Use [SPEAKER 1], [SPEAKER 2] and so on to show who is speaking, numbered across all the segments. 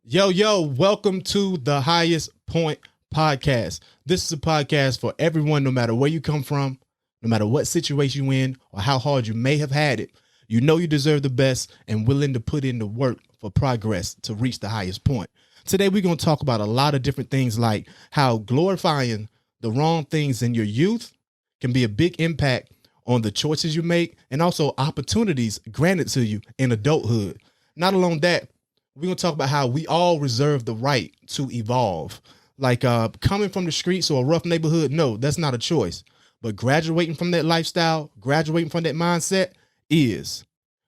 [SPEAKER 1] Yo, welcome to the Highest Point Podcast. This is a podcast for everyone, no matter where you come from, no matter what situation you're in, or how hard you may have had it. You know you deserve the best and willing to put in the work for progress to reach the highest point. Today, we're going to talk about a lot of different things like how glorifying the wrong things in your youth can be a big impact on the choices you make and also opportunities granted to you in adulthood. Not alone that, we're going to talk about how we all reserve the right to evolve. Like coming from the streets or a rough neighborhood, no, that's not a choice. But graduating from that lifestyle, graduating from that mindset is.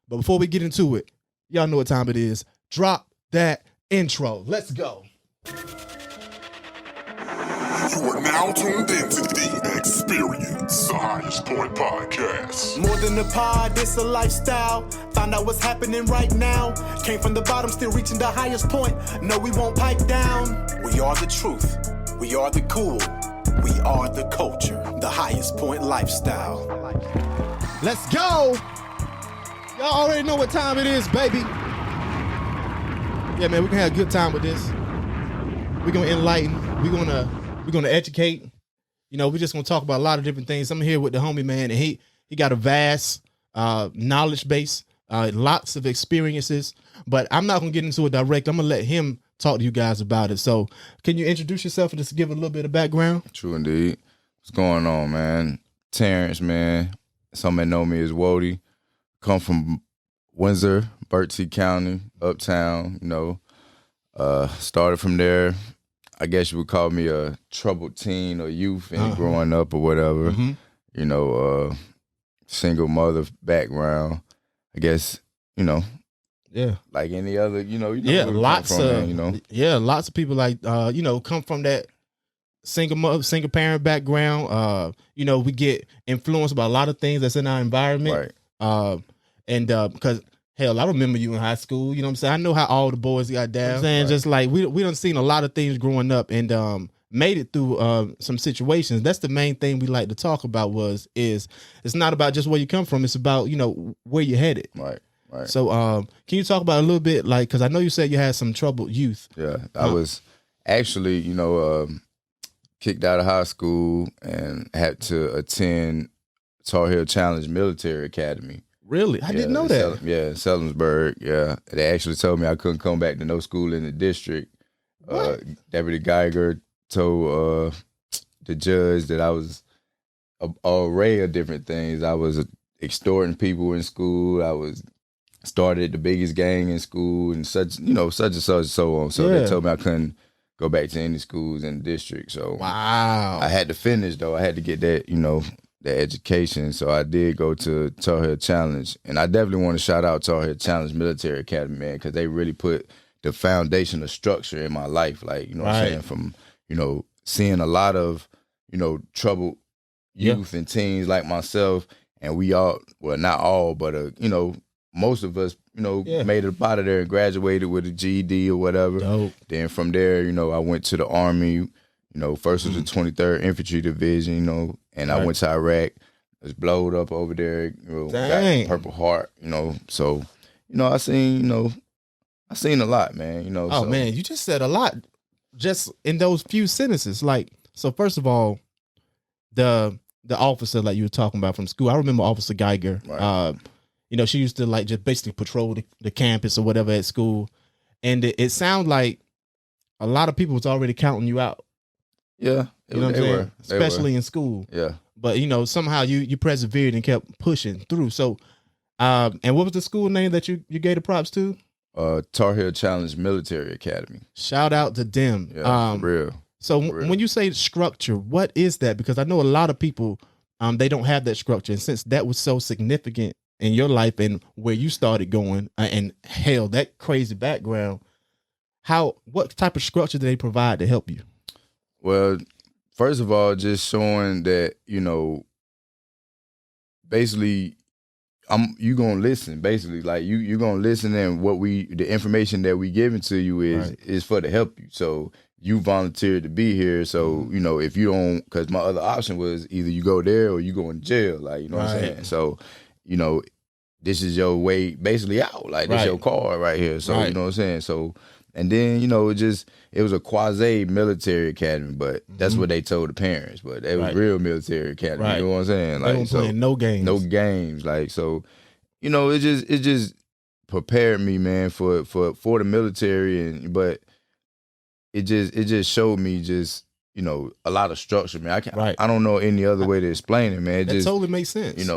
[SPEAKER 1] But before we get into it, y'all know what time it is. Drop that intro. Let's go.
[SPEAKER 2] You are now tuned into The Experience, the Highest Point Podcast.
[SPEAKER 3] More than a pod, it's a lifestyle. Find out what's happening right now. Came from the bottom, still reaching the highest point. No, we won't pipe down. We are the truth. We are the cool. We are the culture. The Highest Point lifestyle.
[SPEAKER 1] Let's go. Y'all already know what time it is, baby. Yeah, man, we're going to have a good time with this. We're going to enlighten. We're going to educate. You know, we're just going to talk about a lot of different things. I'm here with the homie, man, and he got a vast knowledge base, lots of experiences, but I'm not going to get into it direct. I'm going to let him talk to you guys about it. So can you introduce yourself and just give a little bit of background?
[SPEAKER 4] True indeed. What's going on, man? Terrence, man. Some may know me as Wody. Come from Windsor, Berkeley County, uptown, you know. Started from there. I guess you would call me a troubled teen or youth and growing up or whatever. Mm-hmm. You know, single mother background. I guess, you know.
[SPEAKER 1] Yeah.
[SPEAKER 4] Like any other, you know
[SPEAKER 1] yeah, lots
[SPEAKER 4] from,
[SPEAKER 1] of
[SPEAKER 4] man, you know.
[SPEAKER 1] Yeah, lots of people like you know, come from that single mother, single parent background. You know, we get influenced by a lot of things that's in our environment.
[SPEAKER 4] Right.
[SPEAKER 1] And because hell, I remember you in high school. You know what I'm saying? I know how all the boys got down. You know I'm saying? Right. Just like we done seen a lot of things growing up and made it through some situations. That's the main thing we like to talk about is it's not about just where you come from. It's about, you know, where you're headed.
[SPEAKER 4] Right. Right.
[SPEAKER 1] So can you talk about a little bit, like, because I know you said you had some troubled youth.
[SPEAKER 4] Yeah, I was actually, you know, kicked out of high school and had to attend Tar Heel Challenge Military Academy.
[SPEAKER 1] Really? I didn't know that.
[SPEAKER 4] In Sellemsburg, yeah. They actually told me I couldn't come back to no school in the district. Deputy Geiger told the judge that I was an array of different things. I was extorting people in school. I was started the biggest gang in school and such and such and so on. So they told me I couldn't go back to any schools in the district. So
[SPEAKER 1] wow.
[SPEAKER 4] I had to finish though. I had to get that, you know, the education. So I did go to Tar Heel Challenge. And I definitely want to shout out Tar Heel Challenge Military Academy, man, because they really put the foundation of structure in my life. Like, you know what I'm saying? From, you know, seeing a lot of, you know, troubled youth and teens like myself. And we all, well, not all, but, you know, most of us, you know, made it up out of there and graduated with a GED or whatever.
[SPEAKER 1] Dope.
[SPEAKER 4] Then from there, you know, I went to the Army, you know, first was the 23rd Infantry Division, you know, and I went to Iraq, was blowed up over there, you know, got Purple Heart, you know. So, you know, I seen a lot, man, you know.
[SPEAKER 1] Oh, man, you just said a lot just in those few sentences. Like, so first of all, the officer like you were talking about from school, I remember Officer Geiger. Right. You know, she used to like just basically patrol the campus or whatever at school. And it sounded like a lot of people was already counting you out.
[SPEAKER 4] Yeah.
[SPEAKER 1] You know what I'm saying? Especially in school.
[SPEAKER 4] Yeah.
[SPEAKER 1] But, you know, somehow you persevered and kept pushing through. So, and what was the school name that you gave the props to?
[SPEAKER 4] Tar Heel Challenge Military Academy.
[SPEAKER 1] Shout out to them.
[SPEAKER 4] Yeah, for real.
[SPEAKER 1] So when you say structure, what is that? Because I know a lot of people, they don't have that structure. And since that was so significant in your life and where you started going, and hell, that crazy background, what type of structure do they provide to help you?
[SPEAKER 4] Well, first of all, just showing that, you know, basically, you gonna listen. Basically, like you gonna listen, and the information that we giving to you is for to help you. So you volunteered to be here. So, you know, if you don't, because my other option was either you go there or you go in jail. Like, you know what I'm saying? So, you know, this is your way basically out. Like, this your card right here. So, you know what I'm saying? So And then, it was a quasi military academy, but that's what they told the parents. But it was real military academy.
[SPEAKER 1] Right.
[SPEAKER 4] You know what I'm saying?
[SPEAKER 1] They weren't playing no games.
[SPEAKER 4] No games. Like, so, it just prepared me, man, for the military, but it just showed me just, a lot of structure, man. I don't know any other way to explain it, man.
[SPEAKER 1] That totally makes sense.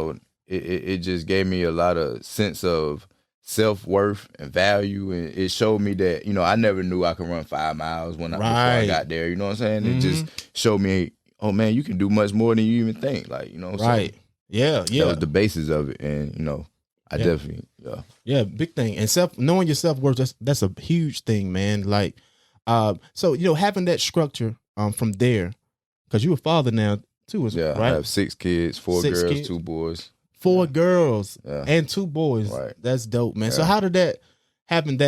[SPEAKER 4] It just gave me a lot of sense of self-worth and value, and it showed me that, I never knew I could run 5 miles before I got there. You know what I'm saying? It just showed me, oh man, you can do much more than you even think. Like,
[SPEAKER 1] right. So yeah. That
[SPEAKER 4] was the basis of it. And, I definitely,
[SPEAKER 1] Yeah, big thing. And knowing your self-worth, that's a huge thing, man. Like, so, having that structure from there, because you're a father now too, right?
[SPEAKER 4] I have 6 kids, 4 girls,
[SPEAKER 1] kids.
[SPEAKER 4] 2 boys.
[SPEAKER 1] 4 girls and 2 boys.
[SPEAKER 4] Right.
[SPEAKER 1] That's dope, man.
[SPEAKER 4] Yeah.
[SPEAKER 1] So how did that happen?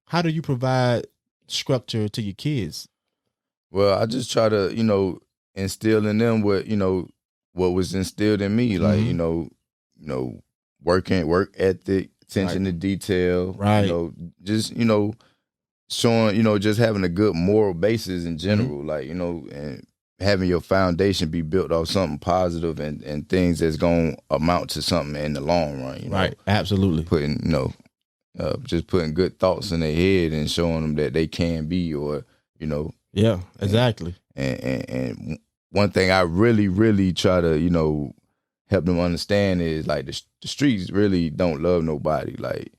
[SPEAKER 1] How do you provide structure to your kids?
[SPEAKER 4] Well, I just try to, instill in them what was instilled in me. Like, work ethic, attention to detail.
[SPEAKER 1] Right.
[SPEAKER 4] Just, showing, just having a good moral basis in general. Like, and having your foundation be built off something positive and things that's going to amount to something in the long run.
[SPEAKER 1] Right. Absolutely.
[SPEAKER 4] Putting, just putting good thoughts in their head and showing them that they can be, or,
[SPEAKER 1] Yeah, exactly.
[SPEAKER 4] And one thing I really, really try to, help them understand is, like, the streets really don't love nobody. Like,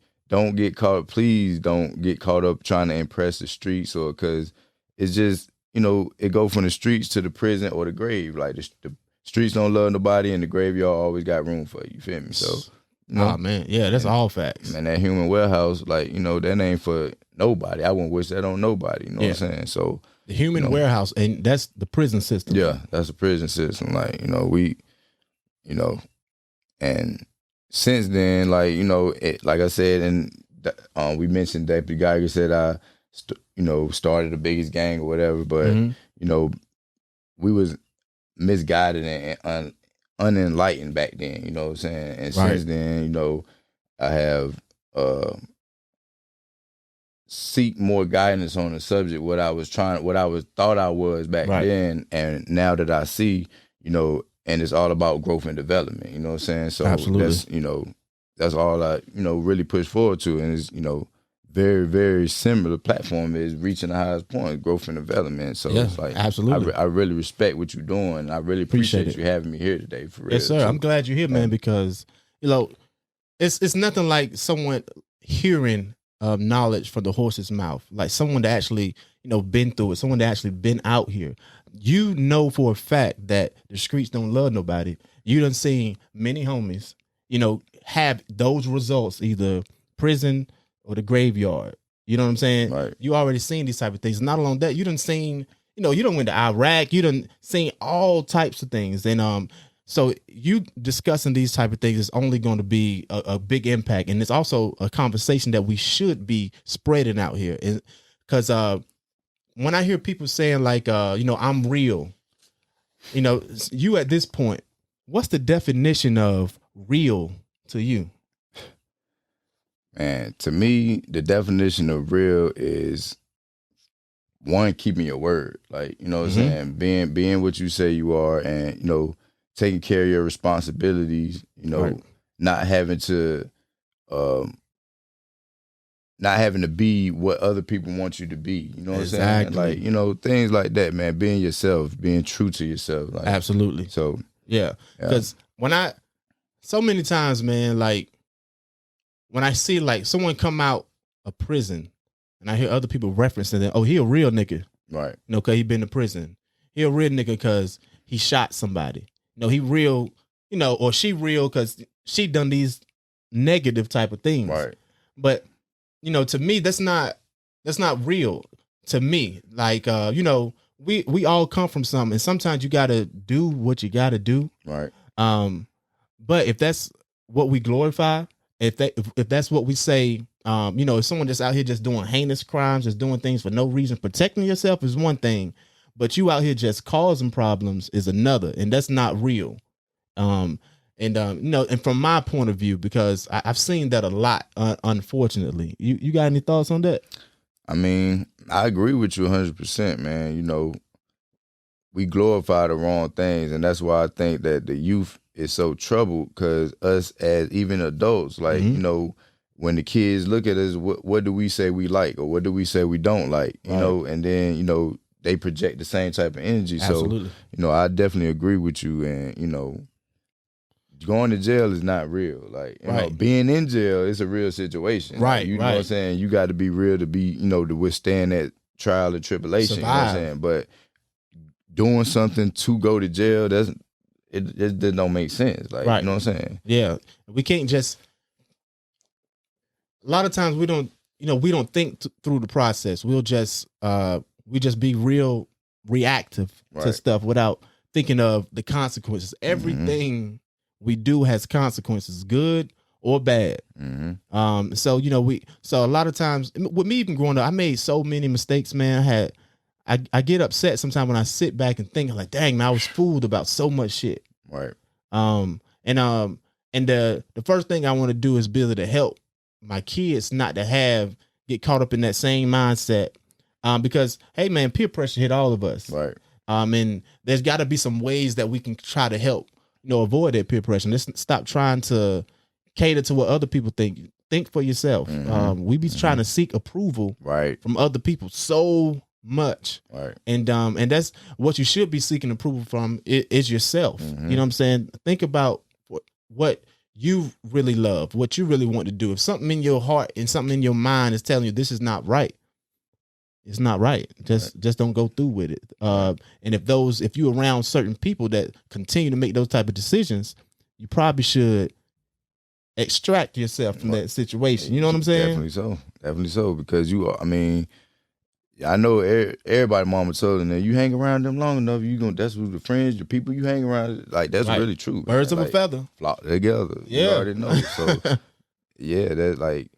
[SPEAKER 4] please don't get caught up trying to impress the streets, or because it's just, it go from the streets to the prison or the grave. Like, the streets don't love nobody, and the graveyard always got room for you. You feel me? So,
[SPEAKER 1] oh man, yeah, that's all facts.
[SPEAKER 4] Man, that human warehouse, like, that ain't for nobody. I wouldn't wish that on nobody. You know what I'm saying? So
[SPEAKER 1] the human warehouse, and that's the prison system.
[SPEAKER 4] Yeah, that's the prison system. Like, we, and since then, like, like I said, and we mentioned Deputy Geiger said I, started the biggest gang or whatever, but we was misguided and unenlightened back then. You know what I'm saying? And since then, I have seek more guidance on the subject. What I thought I was back then, and now that I see, and it's all about growth and development. You know what I'm saying? So that's that's all I really push forward to, and it's very, very similar platform is reaching the highest point, growth and development. So it's like,
[SPEAKER 1] absolutely.
[SPEAKER 4] I really respect what you're doing. I really appreciate you having me here today, for real.
[SPEAKER 1] Yes, sir. I'm glad you're here, man, because it's nothing like someone hearing knowledge from the horse's mouth, like someone that actually been through it, someone that actually been out here. For a fact that the streets don't love nobody. You done seen many homies, have those results, either prison or the graveyard. You know what I'm saying?
[SPEAKER 4] Right.
[SPEAKER 1] You already seen these type of things. Not alone that, you done seen, you done went to Iraq, you done seen all types of things. And so you discussing these type of things is only going to be a big impact. And it's also a conversation that we should be spreading out here. Because when I hear people saying like, I'm real, you at this point, what's the definition of real to you?
[SPEAKER 4] Man, to me, the definition of real is, one, keeping your word. Like, what I'm saying? Being what you say you are, and, taking care of your responsibilities, not having to be what other people want you to be. You know what I'm saying? Like, things like that, man. Being yourself, being true to yourself. Like,
[SPEAKER 1] absolutely.
[SPEAKER 4] So
[SPEAKER 1] yeah. Because so many times, man, like, when I see like someone come out of prison and I hear other people referencing that, oh, he a real nigga.
[SPEAKER 4] Right.
[SPEAKER 1] Cause he been to prison. He a real nigga cause he shot somebody. He real, or she real cause she done these negative type of things.
[SPEAKER 4] Right.
[SPEAKER 1] But, to me, that's not real to me. Like, we all come from something, and sometimes you gotta do what you gotta do.
[SPEAKER 4] Right.
[SPEAKER 1] But if that's what we glorify, if that's what we say, if someone just out here just doing heinous crimes, just doing things for no reason, protecting yourself is one thing, but you out here just causing problems is another, and that's not real. And from my point of view, because I've seen that a lot, unfortunately. You got any thoughts on that?
[SPEAKER 4] I mean, I agree with you 100%, man. You know, we glorify the wrong things, and that's why I think that the youth is so troubled, because us as even adults, like, you know, when the kids look at us, what do we say we like, or what do we say we don't like, you know, and then, you know, they project the same type of energy.
[SPEAKER 1] Absolutely.
[SPEAKER 4] So, you know, I definitely agree with you, and, you know, going to jail is not real. Like, you know, being in jail is a real situation.
[SPEAKER 1] Right,
[SPEAKER 4] like, you know what I'm saying? You got to be real to be, you know, to withstand that trial and tribulation.
[SPEAKER 1] Survive.
[SPEAKER 4] You know what I'm saying? But doing something to go to jail, it don't make sense. Like, you know what I'm saying?
[SPEAKER 1] Yeah. We can't just, a lot of times we don't think through the process. We just be real reactive to stuff without thinking of the consequences. Everything we do has consequences, good or bad. So, you know, so a lot of times with me even growing up, I made so many mistakes, man. I get upset sometimes when I sit back and think like, dang, man, I was fooled about so much shit.
[SPEAKER 4] Right.
[SPEAKER 1] And the first thing I want to do is be able to help my kids not to get caught up in that same mindset. Because, hey, man, peer pressure hit all of us.
[SPEAKER 4] Right.
[SPEAKER 1] And there's got to be some ways that we can try to help, you know, avoid that peer pressure. Let's stop trying to cater to what other people think. Think for yourself. We be trying to seek approval from other people so much. Right. And that's what you should be seeking approval from is yourself. You know what I'm saying? Think about what you really love, what you really want to do. If something in your heart and something in your mind is telling you this is not right, it's not right. Just don't go through with it. And if you're around certain people that continue to make those type of decisions, you probably should extract yourself from that situation. You know what I'm saying?
[SPEAKER 4] Definitely so. Because I know everybody mama told them that you hang around them long enough, that's who the friends, the people you hang around, like, that's really true.
[SPEAKER 1] Birds of
[SPEAKER 4] a
[SPEAKER 1] feather.
[SPEAKER 4] Flock together. Yeah. You already know. So, yeah, that, like,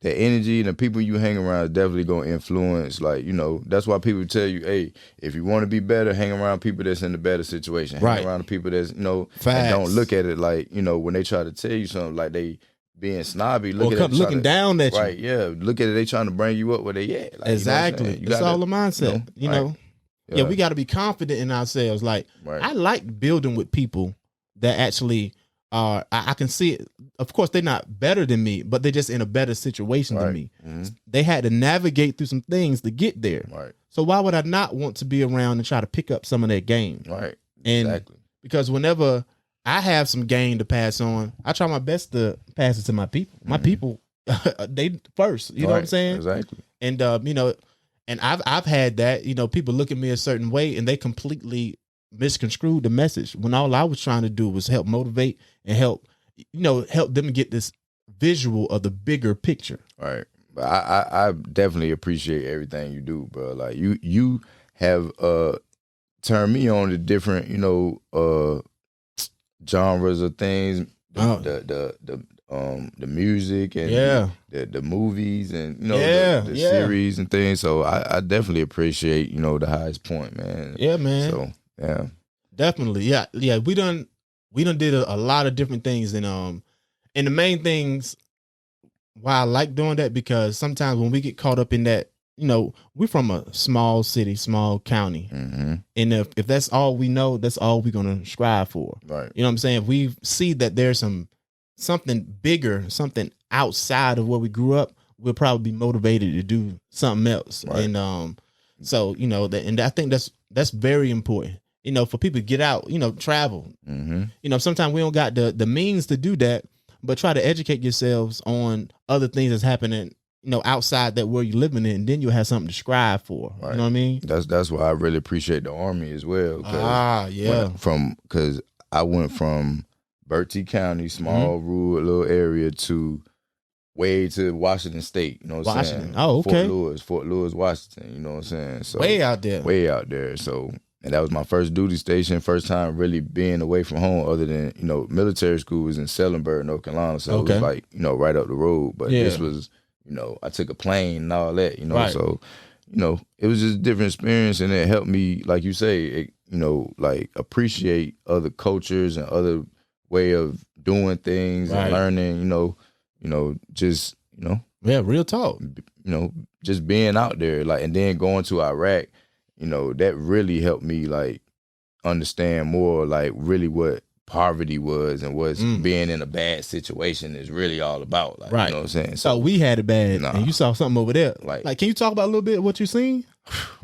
[SPEAKER 4] the energy and the people you hang around is definitely going to influence, like, you know, that's why people tell you, hey, if you want to be better, hang around people that's in a better situation. Hang around the people that's, you know, and don't look at it like, you know, when they try to tell you something, like they being snobby,
[SPEAKER 1] looking down at you.
[SPEAKER 4] Right, yeah. Look at it, they trying to bring you up where they at. Like,
[SPEAKER 1] exactly. You know it's all a mindset. You know? Yeah, we got to be confident in ourselves. Like, I like building with people that actually are, I can see it. Of course, they're not better than me, but they're just in a better situation than me. They had to navigate through some things to get there. Right. So why would I not want to be around and try to pick up some of that game? Right. And because whenever I have some game to pass on, I try my best to pass it to my people. My people, they first. You know what I'm saying? Exactly. And you know, and I've had that. You know, people look at me a certain way and they completely misconstrued the message when all I was trying to do was help motivate and help them get this visual of the bigger picture. Right.
[SPEAKER 4] But I definitely appreciate everything you do, bro. Like you have turned me on to different, you know, genres of things. The music and the movies and, you know, the series and things. So I definitely appreciate, you know, the highest point, man.
[SPEAKER 1] Yeah, man.
[SPEAKER 4] So yeah,
[SPEAKER 1] definitely. Yeah. We done did a lot of different things, and the main things why I like doing that, because sometimes when we get caught up in that, you know, we're from a small city, small county, and if that's all we know, that's all we're gonna strive for. Right. You know what I'm saying? If we see that there's something bigger, something outside of where we grew up, we'll probably be motivated to do something else. Right. And so, you know, and I think that's very important. You know, for people to get out, you know, travel. You know, sometimes we don't got the means to do that, but try to educate yourselves on other things that's happening, you know, outside that where you're living in, and then you'll have something to strive for. Right. You know what I mean?
[SPEAKER 4] That's why I really appreciate the Army as well. Because I went from Bertie County, small rural little area, to way to Washington State. You know what I'm saying?
[SPEAKER 1] Oh, okay.
[SPEAKER 4] Fort Lewis, Washington. You know what I'm saying? So
[SPEAKER 1] way out there.
[SPEAKER 4] So, and that was my first duty station, first time really being away from home, other than, you know, military school was in Sellenberg, North Carolina. So it was like, you know, right up the road. But this was, you know, I took a plane and all that, you know. Right. So, you know, it was just a different experience, and it helped me, like you say, you know, like appreciate other cultures and other way of doing things and learning, you know, just, you know.
[SPEAKER 1] Yeah, real talk.
[SPEAKER 4] just being out there, like, and then going to Iraq, that really helped me like understand more like really what poverty was and what's being in a bad situation is really all about. Like,
[SPEAKER 1] right.
[SPEAKER 4] You know what I'm saying?
[SPEAKER 1] So we had it bad, and you saw something over there.
[SPEAKER 4] Like,
[SPEAKER 1] can you talk about a little bit of what you seen?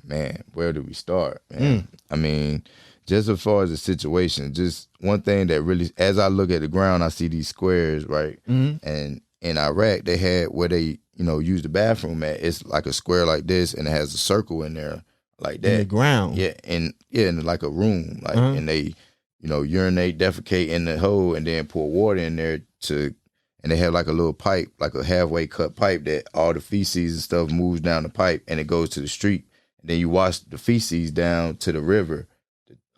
[SPEAKER 4] Man, where do we start, man? I mean, just as far as the situation, just one thing that really, as I look at the ground, I see these squares, right? And in Iraq, they had where they, use the bathroom at. It's like a square like this, and it has a circle in there like that.
[SPEAKER 1] In the ground.
[SPEAKER 4] Yeah, in like a room, like, and they, urinate, defecate in the hole, and then pour water in there and they have like a little pipe, like a halfway cut pipe that all the feces and stuff moves down the pipe and it goes to the street. And then you wash the feces down to the river.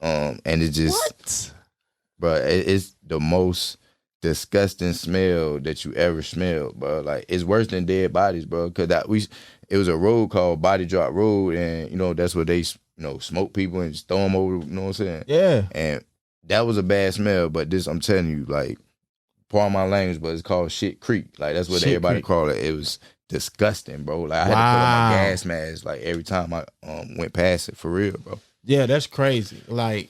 [SPEAKER 4] And it just,
[SPEAKER 1] what?
[SPEAKER 4] Bro, it's the most disgusting smell that you ever smelled, bro. Like, it's worse than dead bodies, bro. Cause it was a road called Body Drop Road, and that's where they smoke people and just throw them over. You know what I'm saying?
[SPEAKER 1] Yeah.
[SPEAKER 4] And that was a bad smell. But this, I'm telling you, like, pardon my language, but it's called Shit Creek. Like, that's what everybody called it. It was disgusting, bro. Like, I had to put on my gas mask like every time I went past it, for real, bro.
[SPEAKER 1] Yeah, that's crazy. Like,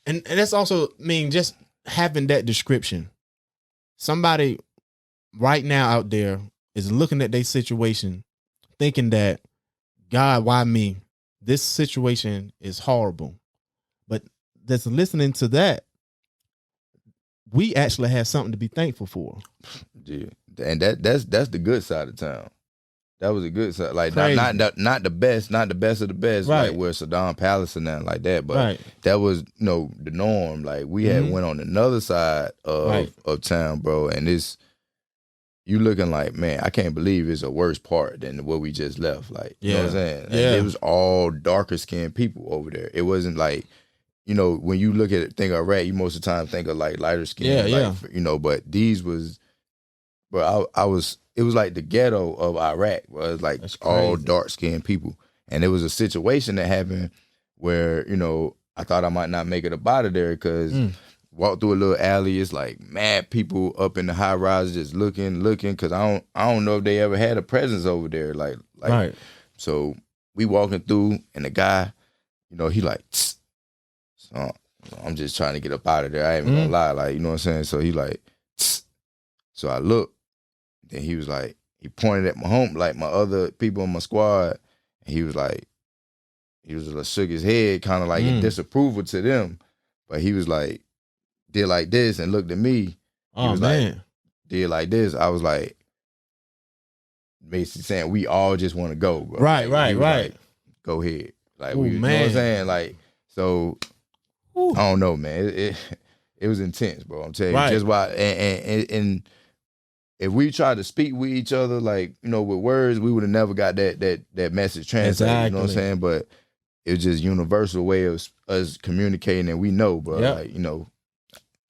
[SPEAKER 1] and that's also, just having that description. Somebody right now out there is looking at their situation, thinking that, God, why me? This situation is horrible. But that's listening to that, we actually have something to be thankful for.
[SPEAKER 4] Yeah. And that's the good side of town. That was a good side. Like, not the best of the best,
[SPEAKER 1] right.
[SPEAKER 4] Like where Saddam Palace and nothing like that. But that was the norm. Like, we had went on another side of town, bro. And you looking like, man, I can't believe it's a worse part than what we just left. Like, you know what I'm saying? Like, it was all darker skinned people over there. It wasn't like, when you look at it, think of Iraq, you most of the time think of like lighter skin. But these was, bro, it was like the ghetto of Iraq, bro. It was like all dark skinned people. And it was a situation that happened where, I thought I might not make it up out of there because walked through a little alley, it's like mad people up in the high rise just looking, because I don't know if they ever had a presence over there. Like right. So we walking through and the guy, he like, tss. So I'm just trying to get up out of there. I ain't even gonna lie, like, you know what I'm saying? So he like, tss. So I look. Then he was like, he pointed at my other people in my squad, and he was just shook his head, kind of like in disapproval to them. But he was like, did like this and looked at me. He was like, did like this. I was like, basically saying, we all just want to go, bro.
[SPEAKER 1] Right.
[SPEAKER 4] Like, go ahead. Like, you know what I'm saying? Like, so, I don't know, man. It was intense, bro. I'm telling you. Just why, and if we tried to speak with each other, like, with words, we would have never got that message translated. Exactly. You know what I'm saying? But it was just universal way of us communicating, and we know, bro. Yep. Like,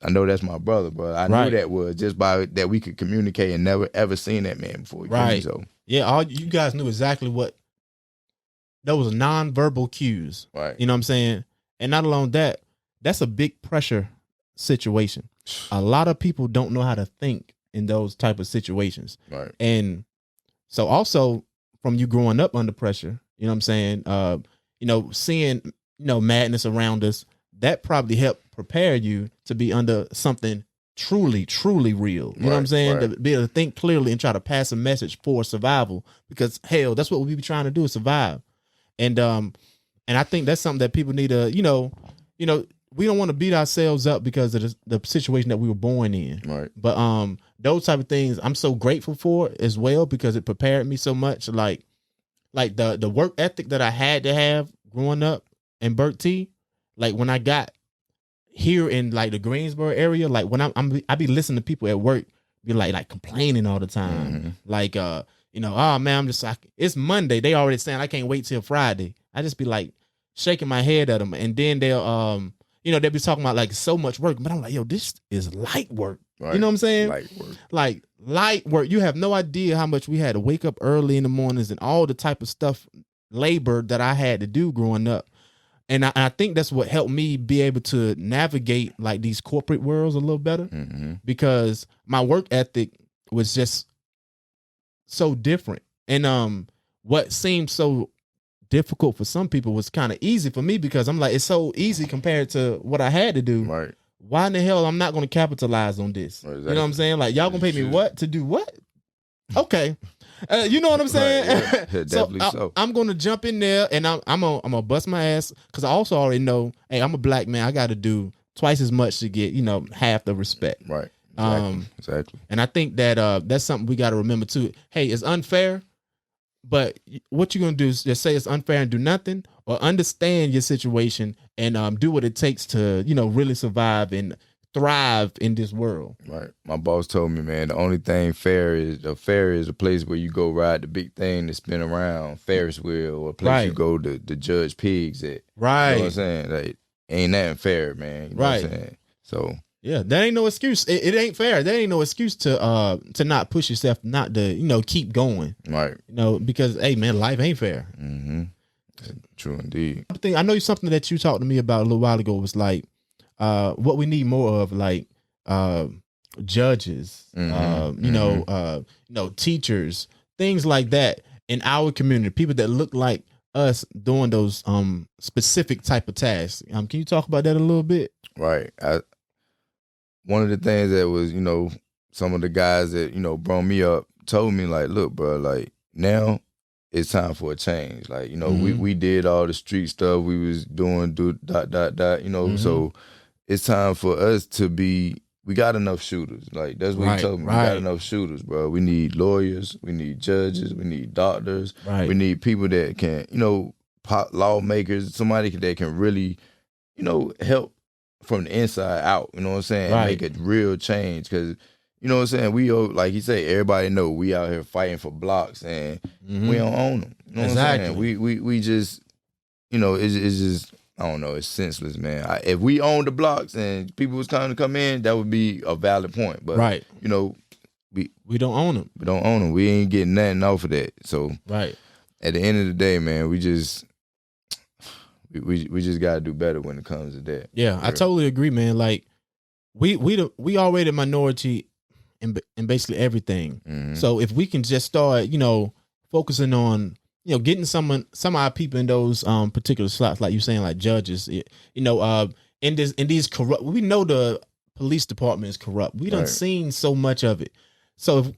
[SPEAKER 4] I know that's my brother, bro. I knew that was just by that we could communicate and never ever seen that man before.
[SPEAKER 1] Right.
[SPEAKER 4] So
[SPEAKER 1] yeah, all you guys knew exactly what those nonverbal cues.
[SPEAKER 4] Right.
[SPEAKER 1] You know what I'm saying? And not alone that, that's a big pressure situation. A lot of people don't know how to think in those type of situations.
[SPEAKER 4] Right.
[SPEAKER 1] And so also from you growing up under pressure, you know what I'm saying? Seeing, madness around us, that probably helped prepare you to be under something truly, truly real. You know what I'm saying? To be able to think clearly and try to pass a message for survival, because hell, that's what we be trying to do, is survive. And I think that's something that people need to, we don't want to beat ourselves up because of the situation that we were born in.
[SPEAKER 4] Right.
[SPEAKER 1] But those type of things I'm so grateful for as well, because it prepared me so much. Like the work ethic that I had to have growing up in Burt T, like when I got here in like the Greensboro area, like when I be listening to people at work be like complaining all the time.
[SPEAKER 4] Mm-hmm.
[SPEAKER 1] Like, oh man, I'm just like, it's Monday. They already saying I can't wait till Friday. I just be like shaking my head at them. And then they'll be talking about like so much work, but I'm like, yo, this is light work. Right. You know what I'm saying?
[SPEAKER 4] Light work.
[SPEAKER 1] Like light work. You have no idea how much we had to wake up early in the mornings and all the type of stuff, labor that I had to do growing up. And I think that's what helped me be able to navigate like these corporate worlds a little better, because my work ethic was just so different. And what seemed so difficult for some people was kind of easy for me because I'm like, it's so easy compared to what I had to do.
[SPEAKER 4] Right.
[SPEAKER 1] Why in the hell I'm not going to capitalize on this?
[SPEAKER 4] Exactly.
[SPEAKER 1] You know what I'm saying? Like, y'all going to pay me what to do what? Okay. You know what I'm saying?
[SPEAKER 4] Right, yeah. Definitely so.
[SPEAKER 1] I'm going to jump in there and I'm going to bust my ass because I also already know, hey, I'm a black man. I got to do twice as much to get, half the respect.
[SPEAKER 4] Right. Exactly.
[SPEAKER 1] And I think that that's something we got to remember too. Hey, it's unfair, but what you're going to do is just say it's unfair and do nothing, or understand your situation and do what it takes to, really survive and thrive in this world.
[SPEAKER 4] Right. My boss told me, man, the only thing fair is a place where you go ride the big thing to spin around, Ferris wheel, or a place you go to judge pigs at.
[SPEAKER 1] Right.
[SPEAKER 4] You know what I'm saying? Like, ain't nothing fair, man. You know
[SPEAKER 1] right.
[SPEAKER 4] what I'm saying? So
[SPEAKER 1] yeah, that ain't no excuse. It ain't fair. That ain't no excuse to not push yourself, not to keep going.
[SPEAKER 4] Right.
[SPEAKER 1] Because hey man, life ain't fair.
[SPEAKER 4] Mm-hmm. True indeed.
[SPEAKER 1] I know something that you talked to me about a little while ago was like what we need more of, like judges, teachers, things like that in our community, people that look like us doing those specific type of tasks. Can you talk about that a little bit?
[SPEAKER 4] Right. One of the things that was, some of the guys that, brought me up told me, like, look, bro, like, now it's time for a change. Like, we did all the street stuff. We was doing so it's time for us to be, we got enough shooters. Like, that's what he told me. We got enough shooters, bro. We need lawyers. We need judges. We need doctors.
[SPEAKER 1] Right.
[SPEAKER 4] We need people that can, lawmakers, somebody that can really, help from the inside out, you know what I'm saying?
[SPEAKER 1] Right.
[SPEAKER 4] Make a real change. Because, you know what I'm saying? We, like he said, everybody know we out here fighting for blocks and we don't own them. You know what I'm saying? We just, it's just, I don't know, it's senseless, man. If we owned the blocks and people was trying to come in, that would be a valid point. But, we
[SPEAKER 1] don't own them.
[SPEAKER 4] We don't own them. We ain't getting nothing off of that. So,
[SPEAKER 1] right.
[SPEAKER 4] At the end of the day, man, we just got to do better when it comes to that.
[SPEAKER 1] Yeah, I totally agree, man. Like, we already a minority in basically everything. Mm-hmm. So if we can just start, focusing on, getting some of our people in those particular slots, like you're saying, like judges, in these corrupt. We know the police department is corrupt. We done seen so much of it. So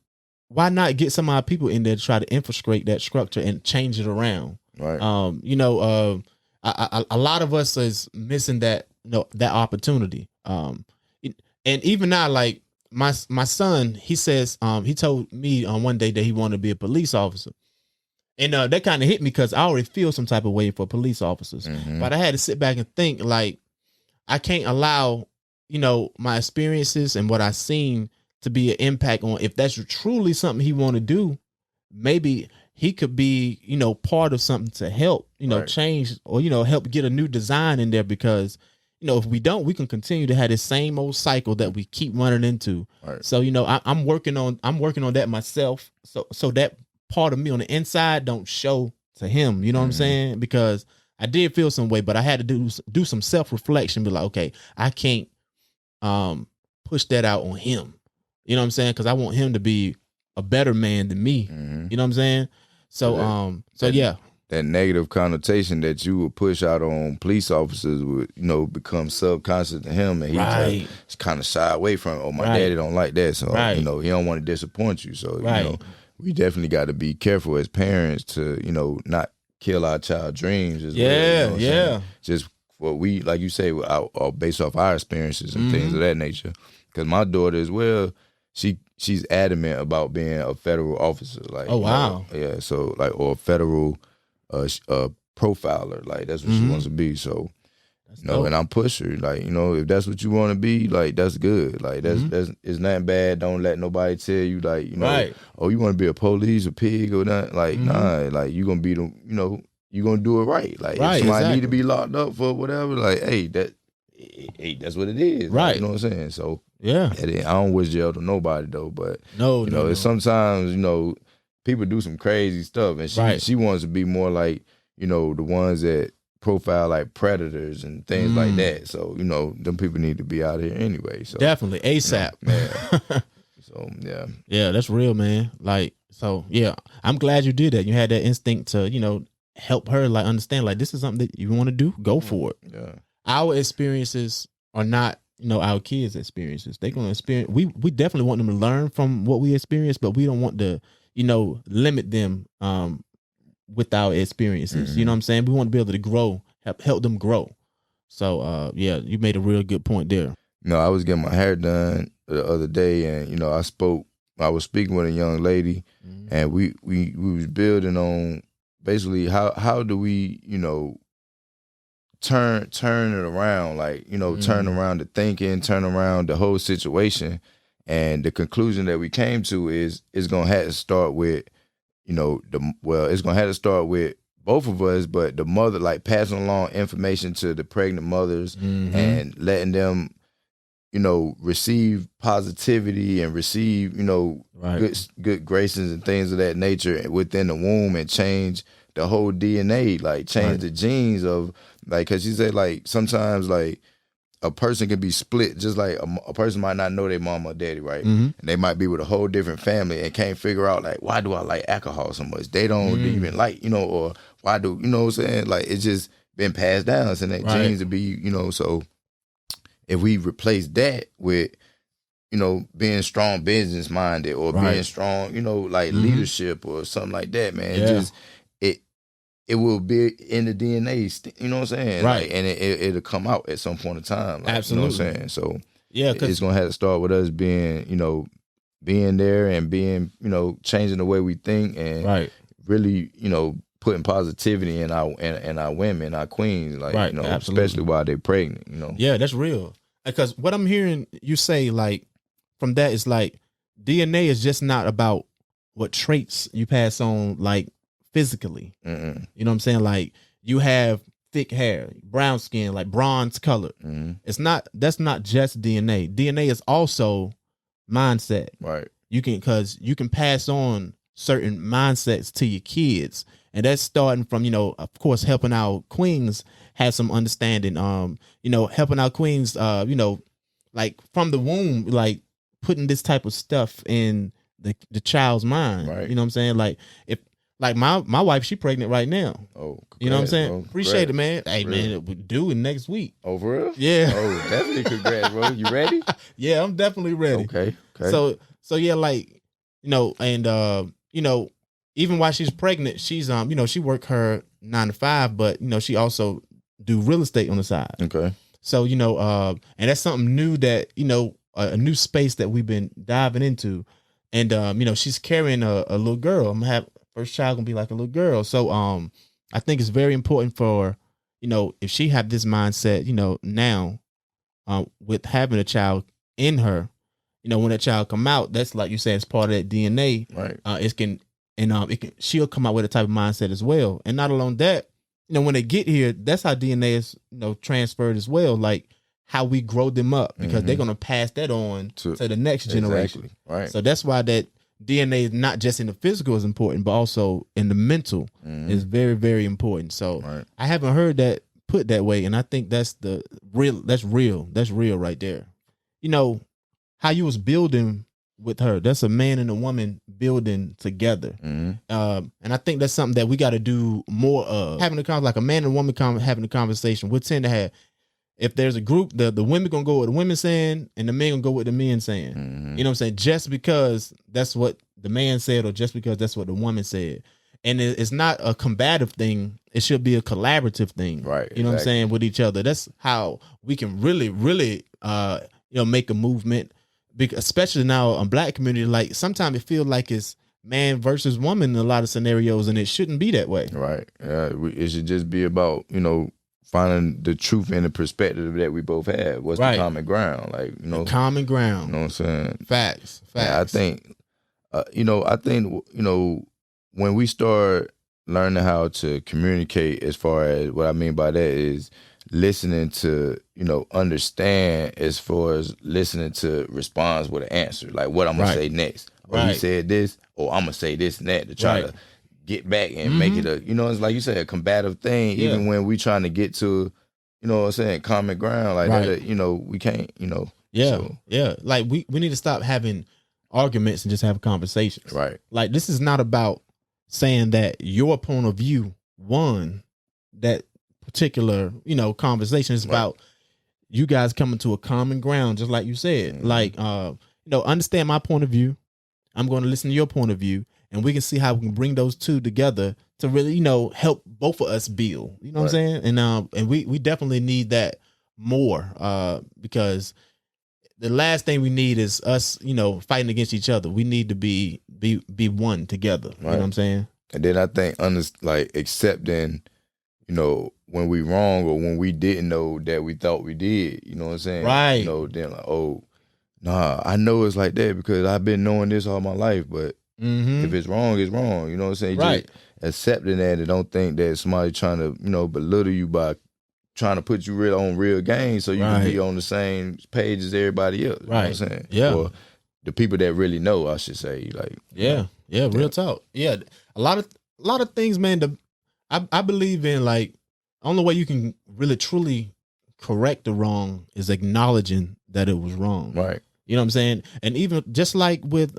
[SPEAKER 1] why not get some of our people in there to try to infiltrate that structure and change it around? Right. A lot of us is missing that that opportunity. And even now, like my son, he says he told me on one day that he wanted to be a police officer. And that kind of hit me because I already feel some type of way for police officers. Mm-hmm. But I had to sit back and think, like, I can't allow, my experiences and what I've seen to be an impact on, if that's truly something he want to do, maybe he could be, part of something to help, change or, help get a new design in there because, if we don't, we can continue to have this same old cycle that we keep running into. Right. So, I'm working on that myself. So that part of me on the inside don't show to him, you know what I'm saying? Because I did feel some way, but I had to do some self-reflection, be like, okay, I can't push that out on him. You know what I'm saying? Because I want him to be a better man than me. Mm-hmm. You know what I'm saying? So yeah.
[SPEAKER 4] That negative connotation that you would push out on police officers would, become subconscious to him, and he just kind of shy away from it. Oh, my daddy don't like that, so he don't want to disappoint you. So we definitely got to be careful as parents to, not kill our child's dreams as well. Yeah. Just what we, like you say, based off our experiences and things of that nature. Because my daughter as well, she's adamant about being a federal officer. Like,
[SPEAKER 1] oh wow,
[SPEAKER 4] yeah. So like, or a federal profiler. Like that's what she wants to be. So. And I'm push her, like, if that's what you want to be, like, that's good. Like, that's it's not bad. Don't let nobody tell you, like, oh, you want to be a police, a pig, or not. Like, nah, like, you going to be the, you going to do it right. Like, if somebody need to be locked up for whatever, like, hey, that's what it is.
[SPEAKER 1] Right.
[SPEAKER 4] Like, you know what I'm saying? So,
[SPEAKER 1] yeah.
[SPEAKER 4] I don't wish jail to nobody, though. But,
[SPEAKER 1] no.
[SPEAKER 4] It's sometimes, people do some crazy stuff. And she wants to be more like, the ones that profile like predators and things like that. So, them people need to be out here anyway. So
[SPEAKER 1] definitely ASAP.
[SPEAKER 4] man. So yeah.
[SPEAKER 1] Yeah, that's real, man. Like, So yeah, I'm glad you did that. You had that instinct to, help her like understand like this is something that you want to do, go for it.
[SPEAKER 4] Yeah.
[SPEAKER 1] Our experiences are not, our kids' experiences. They're gonna experience we definitely want them to learn from what we experience, but we don't want to, limit them with our experiences. You know what I'm saying? We want to be able to grow, help them grow. So yeah, you made a real good point there.
[SPEAKER 4] I was getting my hair done the other day, and I was speaking with a young lady, and we was building on basically how do we turn it around, like turn around the thinking, turn around the whole situation, and the conclusion that we came to is it's gonna have to start with it's gonna have to start with both of us, but the mother, like passing along information to the pregnant mothers and letting them receive positivity and receive, good graces and things of that nature within the womb, and change the whole DNA, like change the genes of, like, cause she said like sometimes like a person can be split, just like a person might not know their mom or daddy, right? And they might be with a whole different family and can't figure out like, why do I like alcohol so much? They don't even like, or why do, what I'm saying? Like it's just been passed down, so that genes to be, so if we replace that with, being strong business minded or being strong, like leadership or something like that, man, it will be in the DNA, you know what I'm saying?
[SPEAKER 1] Right.
[SPEAKER 4] Like, and it'll come out at some point in time. Like,
[SPEAKER 1] absolutely.
[SPEAKER 4] You know what I'm saying? So
[SPEAKER 1] yeah,
[SPEAKER 4] it's going to have to start with us being, being there and being, changing the way we think and really, putting positivity in our women, our queens, like, especially while they're pregnant,
[SPEAKER 1] Yeah, that's real. Because what I'm hearing you say, like, from that is like DNA is just not about what traits you pass on, like, physically. You know what I'm saying? Like, you have thick hair, brown skin, like bronze color. That's not just DNA. DNA is also mindset.
[SPEAKER 4] Right.
[SPEAKER 1] You can pass on certain mindsets to your kids. And that's starting from, of course, helping our queens have some understanding. Helping our queens, like from the womb, like putting this type of stuff in the child's mind.
[SPEAKER 4] Right.
[SPEAKER 1] You know what I'm saying? Like if like my wife, she pregnant right now.
[SPEAKER 4] Oh,
[SPEAKER 1] you know what I'm saying?
[SPEAKER 4] Bro.
[SPEAKER 1] Appreciate it, man. Hey,
[SPEAKER 4] Really?
[SPEAKER 1] man, we're due in next week.
[SPEAKER 4] Oh, for real?
[SPEAKER 1] Yeah.
[SPEAKER 4] Oh, definitely congrats, bro. You ready?
[SPEAKER 1] Yeah, I'm definitely ready.
[SPEAKER 4] Okay.
[SPEAKER 1] So yeah, like, and even while she's pregnant, she's she work her 9 to 5, but she also do real estate on the side.
[SPEAKER 4] Okay.
[SPEAKER 1] So, and that's something new that, a new space that we've been diving into. And she's carrying a little girl. I'm gonna have first child gonna be like a little girl. So I think it's very important for, if she have this mindset, now with having a child in her, when that child come out, that's like you said, it's part of that DNA.
[SPEAKER 4] Right.
[SPEAKER 1] She'll come out with a type of mindset as well. And not alone that, when they get here, that's how DNA is, transferred as well. Like how we grow them up, because they're gonna pass that on to the next generation.
[SPEAKER 4] Exactly. Right.
[SPEAKER 1] So that's why that DNA is not just in the physical is important, but also in the mental is very, very important. So I haven't heard that put that way, and I think that's real. That's real right there. How you was building with her. That's a man and a woman building together. And I think that's something that we got to do more of. Having like a man and a woman having a conversation. We tend to have, if there's a group, the women gonna go with the women saying, and the men gonna go with the men saying. You know what I'm saying? Just because that's what the man said, or just because that's what the woman said. And it's not a combative thing. It should be a collaborative thing.
[SPEAKER 4] Right.
[SPEAKER 1] You know what I'm saying? With each other. That's how we can really, really, make a movement. Because especially now in Black community, like sometimes it feels like it's man versus woman in a lot of scenarios, and it shouldn't be that way.
[SPEAKER 4] Right. It should just be about, finding the truth and the perspective that we both have. What's the common ground? Like,
[SPEAKER 1] The common ground.
[SPEAKER 4] You know what I'm saying?
[SPEAKER 1] Facts.
[SPEAKER 4] Yeah, I think, when we start learning how to communicate, as far as what I mean by that is listening to, understand, as far as listening to response with an answer, like what I'm going to say next. Or he said this, or I'm going to say this and that to try to get back and make it it's like you said, a combative thing, even when we trying to get to, common ground, like that, we can't,
[SPEAKER 1] Yeah.
[SPEAKER 4] So.
[SPEAKER 1] Yeah. Like we need to stop having arguments and just have conversations.
[SPEAKER 4] Right.
[SPEAKER 1] Like, this is not about saying that your point of view won that particular, conversation. It's about you guys coming to a common ground, just like you said.
[SPEAKER 4] Mm-hmm.
[SPEAKER 1] Like, understand my point of view. I'm going to listen to your point of view, and we can see how we can bring those two together to really, help both of us build. You know what I'm saying? And we definitely need that more, because the last thing we need is us, fighting against each other. We need to be one together. You know what I'm saying?
[SPEAKER 4] And then I think accepting, when we wrong or when we didn't know that we thought we did. You know what I'm saying?
[SPEAKER 1] Right.
[SPEAKER 4] Then like, oh, nah, I know it's like that because I've been knowing this all my life. But if it's wrong, it's wrong. You know what I'm saying?
[SPEAKER 1] Right.
[SPEAKER 4] Just accepting that and don't think that somebody trying to, belittle you by trying to put you on real game so you can be on the same page as everybody else. You know what I'm saying?
[SPEAKER 1] Yeah.
[SPEAKER 4] Or the people that really know, I should say. Like,
[SPEAKER 1] real talk. Yeah. A lot of things, man, I believe in, like, only way you can really truly correct the wrong is acknowledging that it was wrong.
[SPEAKER 4] Right.
[SPEAKER 1] You know what I'm saying? And even just like with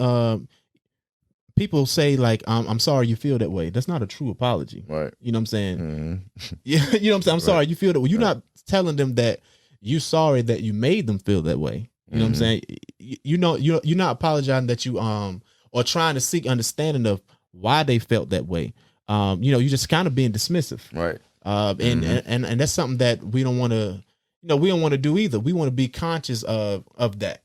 [SPEAKER 1] people say, like, I'm sorry you feel that way. That's not a true apology.
[SPEAKER 4] Right.
[SPEAKER 1] You know what I'm saying?
[SPEAKER 4] Mm-hmm.
[SPEAKER 1] Yeah. You know what I'm saying? I'm sorry you feel that way. You're not telling them that you're sorry that you made them feel that way. You know what I'm saying? You're not apologizing that you or trying to seek understanding of why they felt that way. You're just kind of being dismissive.
[SPEAKER 4] Right.
[SPEAKER 1] And that's something that we don't want to, we don't want to do either. We want to be conscious of that,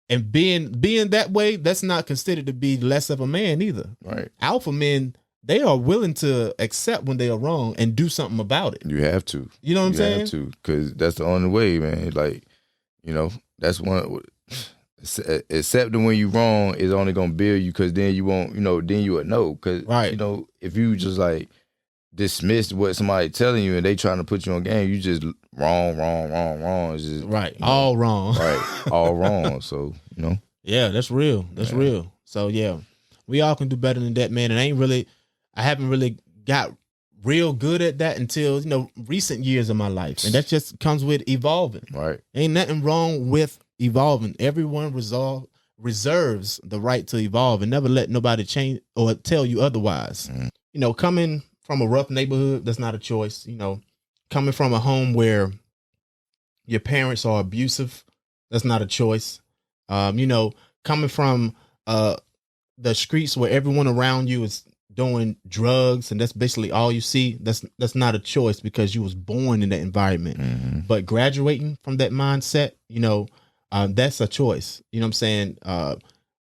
[SPEAKER 1] and being that way, that's not considered to be less of a man either.
[SPEAKER 4] Right.
[SPEAKER 1] Alpha men, they are willing to accept when they are wrong and do something about it.
[SPEAKER 4] You have to.
[SPEAKER 1] You know what I'm saying?
[SPEAKER 4] You have to, because that's the only way, man. Like, that's one. Accepting when you wrong is only gonna build you, because then you won't, then you would know. Because if you just like dismiss what somebody telling you and they trying to put you on game, you just wrong. It's just
[SPEAKER 1] all wrong.
[SPEAKER 4] Right, all wrong. So
[SPEAKER 1] yeah, that's real. That's real. So yeah, we all can do better than that, man. And I haven't really got real good at that until recent years of my life, and that just comes with evolving.
[SPEAKER 4] Right.
[SPEAKER 1] Ain't nothing wrong with evolving. Everyone reserves the right to evolve and never let nobody change or tell you otherwise. Coming from a rough neighborhood, that's not a choice. Coming from a home where your parents are abusive, that's not a choice. Coming from the streets where everyone around you is doing drugs and that's basically all you see, that's not a choice because you was born in that environment. But graduating from that mindset, that's a choice. You know what I'm saying?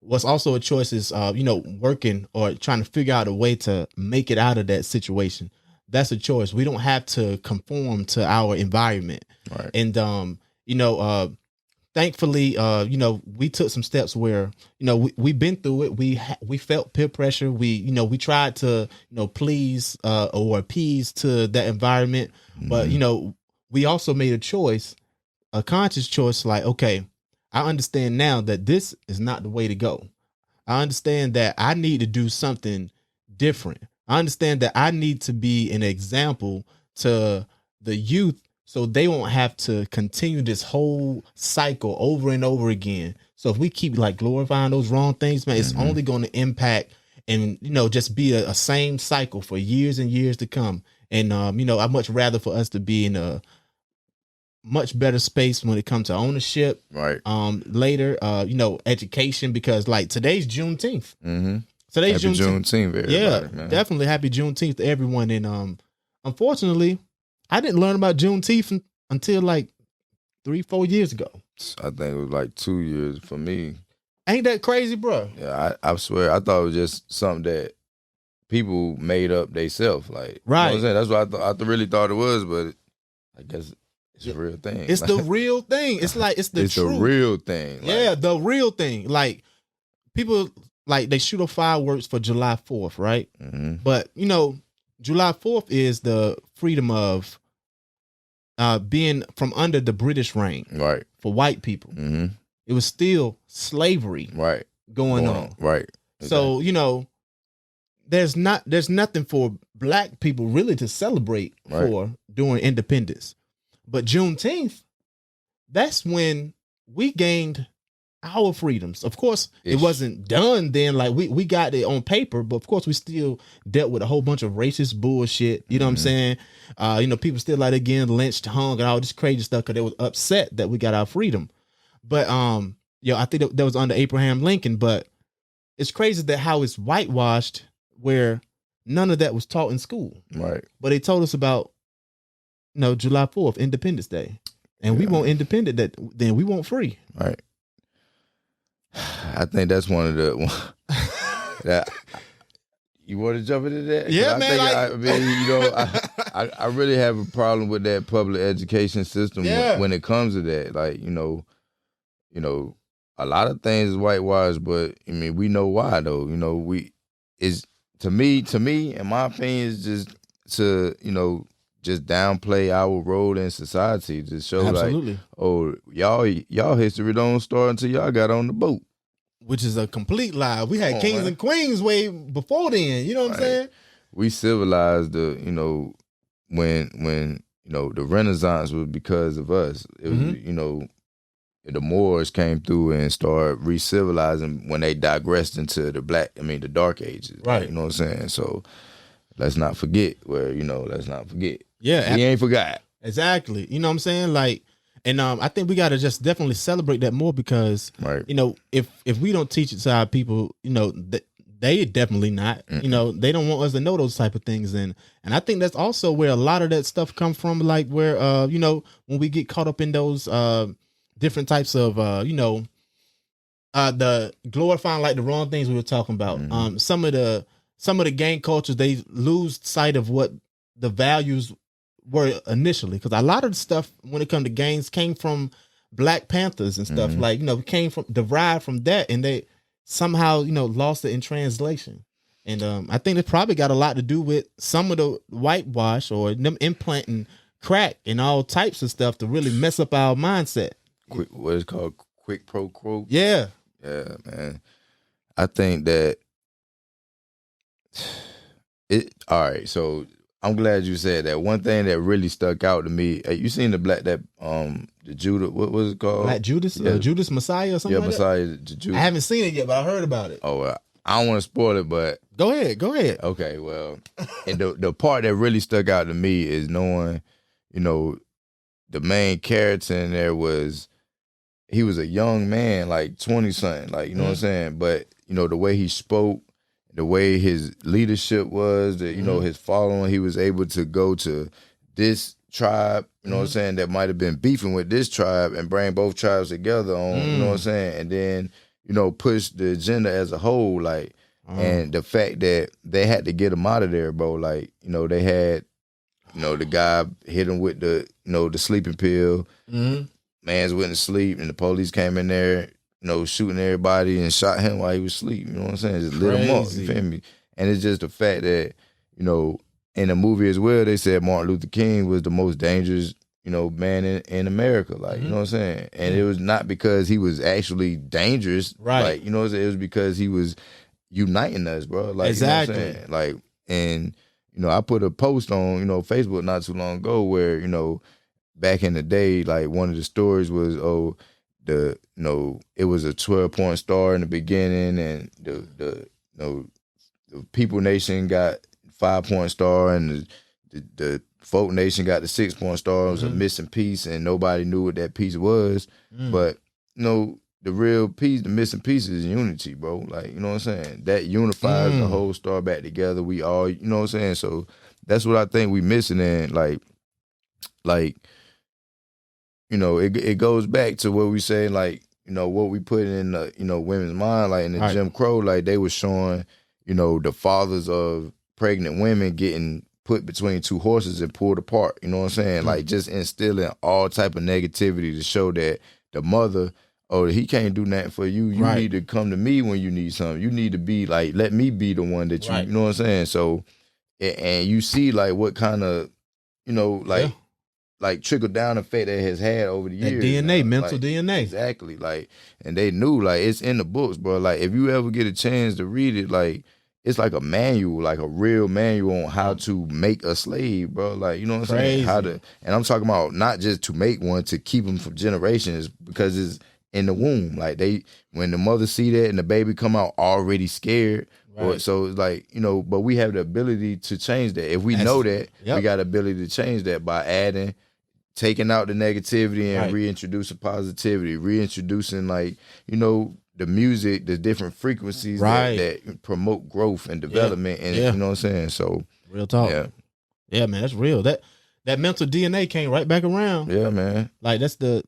[SPEAKER 1] What's also a choice is, working or trying to figure out a way to make it out of that situation. That's a choice. We don't have to conform to our environment.
[SPEAKER 4] Right.
[SPEAKER 1] And, thankfully, we took some steps where, we've been through it. We felt peer pressure. We tried to, please or appease to that environment. But, we also made a choice, a conscious choice, like, okay, I understand now that this is not the way to go. I understand that I need to do something different. I understand that I need to be an example to the youth so they won't have to continue this whole cycle over and over again. So if we keep like glorifying those wrong things, man, it's only going to impact and, just be a same cycle for years and years to come. And, I'd much rather for us to be in a much better space when it comes to ownership.
[SPEAKER 4] Right.
[SPEAKER 1] Later, education, because like today's Juneteenth. Today's
[SPEAKER 4] happy Juneteenth, everybody, man.
[SPEAKER 1] Definitely happy Juneteenth to everyone. And unfortunately, I didn't learn about Juneteenth until like 3-4 years ago.
[SPEAKER 4] I think it was like 2 years for me.
[SPEAKER 1] Ain't that crazy, bro?
[SPEAKER 4] Yeah, I swear, I thought it was just something that people made up themselves. Like,
[SPEAKER 1] right.
[SPEAKER 4] You know what I'm saying? That's what I really thought it was, but I guess it's a real thing.
[SPEAKER 1] It's the real thing. It's like, it's the truth.
[SPEAKER 4] It's a real thing.
[SPEAKER 1] Yeah, the real thing. Like, people, like, they shoot off fireworks for July 4th, right? But, July 4th is the freedom of being from under the British reign.
[SPEAKER 4] Right.
[SPEAKER 1] For white people. It was still slavery.
[SPEAKER 4] Right.
[SPEAKER 1] Going on.
[SPEAKER 4] Right.
[SPEAKER 1] So, there's nothing for black people really to celebrate for during independence. But Juneteenth, that's when we gained our freedoms. Of course, it
[SPEAKER 4] Ish.
[SPEAKER 1] wasn't done then. Like we got it on paper, but of course we still dealt with a whole bunch of racist bullshit. You know what I'm saying? People still like again lynched, hung, and all this crazy stuff because they was upset that we got our freedom. But I think that was under Abraham Lincoln. But it's crazy that how it's whitewashed, where none of that was taught in school.
[SPEAKER 4] Right.
[SPEAKER 1] But they told us about, July 4th, Independence Day, and we want independent. Then we want free.
[SPEAKER 4] Right. I think that's one of the that you want to jump into that?
[SPEAKER 1] Yeah, man.
[SPEAKER 4] I really have a problem with that public education system when it comes to that. Like, a lot of things is whitewashed, but I mean, we know why though. To me, in my opinion, is just to just downplay our role in society to show
[SPEAKER 1] Absolutely.
[SPEAKER 4] like, oh, y'all history don't start until y'all got on the boat.
[SPEAKER 1] Which is a complete lie. We had kings and queens way before then. You know what I'm saying?
[SPEAKER 4] We civilized when the Renaissance was because of us. It was, the Moors came through and started re-civilizing when they digressed into the Dark Ages.
[SPEAKER 1] Right.
[SPEAKER 4] You know what I'm saying? So let's not forget let's not forget.
[SPEAKER 1] Yeah.
[SPEAKER 4] We ain't forgot.
[SPEAKER 1] Exactly. You know what I'm saying? Like, and I think we got to just definitely celebrate that more because,
[SPEAKER 4] right.
[SPEAKER 1] If we don't teach it to our people, they definitely not. They don't want us to know those type of things. And I think that's also where a lot of that stuff come from, like where, when we get caught up in those different types of, the glorifying like the wrong things we were talking about.
[SPEAKER 4] Mm-hmm.
[SPEAKER 1] Some of the gang cultures, they lose sight of what the values were initially, because a lot of the stuff when it comes to gangs came from Black Panthers and stuff, derived from that, and they somehow lost it in translation. And I think it probably got a lot to do with some of the whitewash or them implanting crack and all types of stuff to really mess up our mindset.
[SPEAKER 4] What is called quick pro quo.
[SPEAKER 1] Yeah,
[SPEAKER 4] man. I think that all right, so I'm glad you said that. One thing that really stuck out to me, you seen the Judas, what was it called?
[SPEAKER 1] Black Judas, Judas Messiah or something like
[SPEAKER 4] Messiah,
[SPEAKER 1] that?
[SPEAKER 4] Judas.
[SPEAKER 1] I haven't seen it yet, but I heard about it.
[SPEAKER 4] Oh, I don't want to spoil it, but
[SPEAKER 1] Go ahead.
[SPEAKER 4] Okay, well, and the part that really stuck out to me is knowing, the main character in there he was a young man, like 20-something, like, you know what I'm saying? But, the way he spoke, the way his leadership was, his following, he was able to go to this tribe, you know what I'm saying, that might have been beefing with this tribe and bring both tribes together on, you know what I'm saying, and then, push the agenda as a whole, like, and the fact that they had to get him out of there, bro, like, they had, the guy hit him with the, the sleeping pill, man's went to sleep, and the police came in there, shooting everybody and shot him while he was asleep. You know what I'm saying? Just lit him up. You feel me? And it's just the fact that, in the movie as well, they said Martin Luther King was the most dangerous, man in America. Like, you know what I'm saying? And it was not because he was actually dangerous.
[SPEAKER 1] Right.
[SPEAKER 4] Like, you know what I'm saying? It was because he was uniting us, bro. Like,
[SPEAKER 1] exactly.
[SPEAKER 4] You know what I'm saying? Like, and, I put a post on, Facebook not too long ago where, back in the day, like one of the stories was, it was a 12-point star in the beginning, and the People Nation got 5-point star, and the Folk Nation got the 6-point star. It was a missing piece, and nobody knew what that piece was. But the real piece, the missing piece, is unity, bro. Like, you know what I'm saying? That unifies the whole star back together. We all, you know what I'm saying? So that's what I think we missing, and like. It goes back to what we say, like, what we put in the, women's mind, like in the Jim Crow, like they were showing, the fathers of pregnant women getting put between two horses and pulled apart. You know what I'm saying? Like just instilling all type of negativity to show that the mother, he can't do nothing for you. You need to come to me when you need something. You need to be like, let me be the one that you know what I'm saying? So, and you see like what kind of, like trickle down effect that has had over the years.
[SPEAKER 1] DNA, mental DNA.
[SPEAKER 4] Exactly. Like, and they knew, like, it's in the books, bro. Like, if you ever get a chance to read it, like, it's like a manual, like a real manual on how to make a slave, bro. Like, you know what I'm saying? And I'm talking about not just to make one, to keep them for generations, because in the womb. Like when the mother see that and the baby come out already scared. Right. So it's like, but we have the ability to change that. If we know that, we got the ability to change that by taking out the negativity and reintroducing positivity, reintroducing the music, the different frequencies that promote growth and development, and you know what I'm saying. So
[SPEAKER 1] real talk, yeah, man, that's real. That mental DNA came right back around.
[SPEAKER 4] Yeah, man.
[SPEAKER 1] Like that's the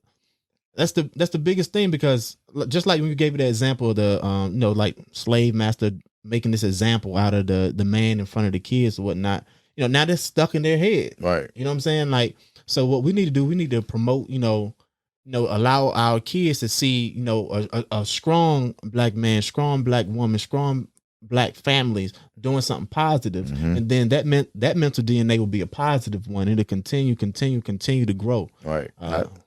[SPEAKER 1] biggest thing, because just like when you gave me that example of the like slave master making this example out of the man in front of the kids or whatnot. Now that's stuck in their head.
[SPEAKER 4] Right.
[SPEAKER 1] You know what I'm saying? Like, so what we need to do, we need to promote, allow our kids to see, a strong black man, strong black woman, strong black families doing something positive.
[SPEAKER 4] Mm-hmm.
[SPEAKER 1] And then that mental DNA will be a positive one. It'll continue to grow.
[SPEAKER 4] Right.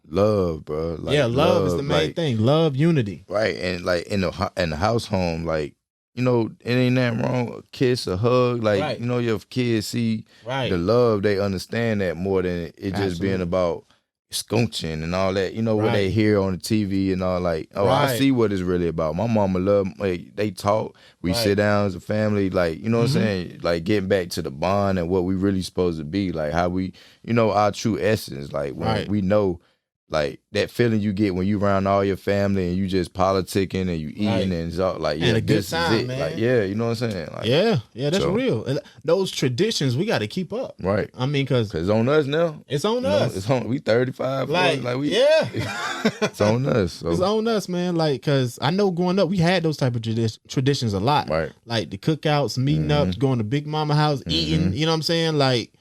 [SPEAKER 4] Love, bro.
[SPEAKER 1] Love is the main thing. Love, unity.
[SPEAKER 4] Right. And like in the house home, like, it ain't nothing wrong. A kiss, a hug, like, your kids see the love, they understand that more than it just being about scoonching and all that. What they hear on the TV and all, like, I see what it's really about. My mama love, like, they talk. We sit down as a family, like, you know what I'm saying? Like, getting back to the bond and what we really supposed to be, like how we, our true essence, like when we know. Like that feeling you get when you around all your family and you just politicking and you eating and it's all like,
[SPEAKER 1] and a good time, man.
[SPEAKER 4] Like, you know what I'm saying? Like,
[SPEAKER 1] yeah, that's real. And those traditions we got to keep up.
[SPEAKER 4] Right.
[SPEAKER 1] I mean, because
[SPEAKER 4] it's on us now.
[SPEAKER 1] It's on us.
[SPEAKER 4] It's on. We 35. It's on us. So.
[SPEAKER 1] It's on us, man. Like, because I know growing up we had those type of traditions a lot.
[SPEAKER 4] Right.
[SPEAKER 1] Like the cookouts, meeting up, going to Big Mama house, eating. You know what I'm saying? Like.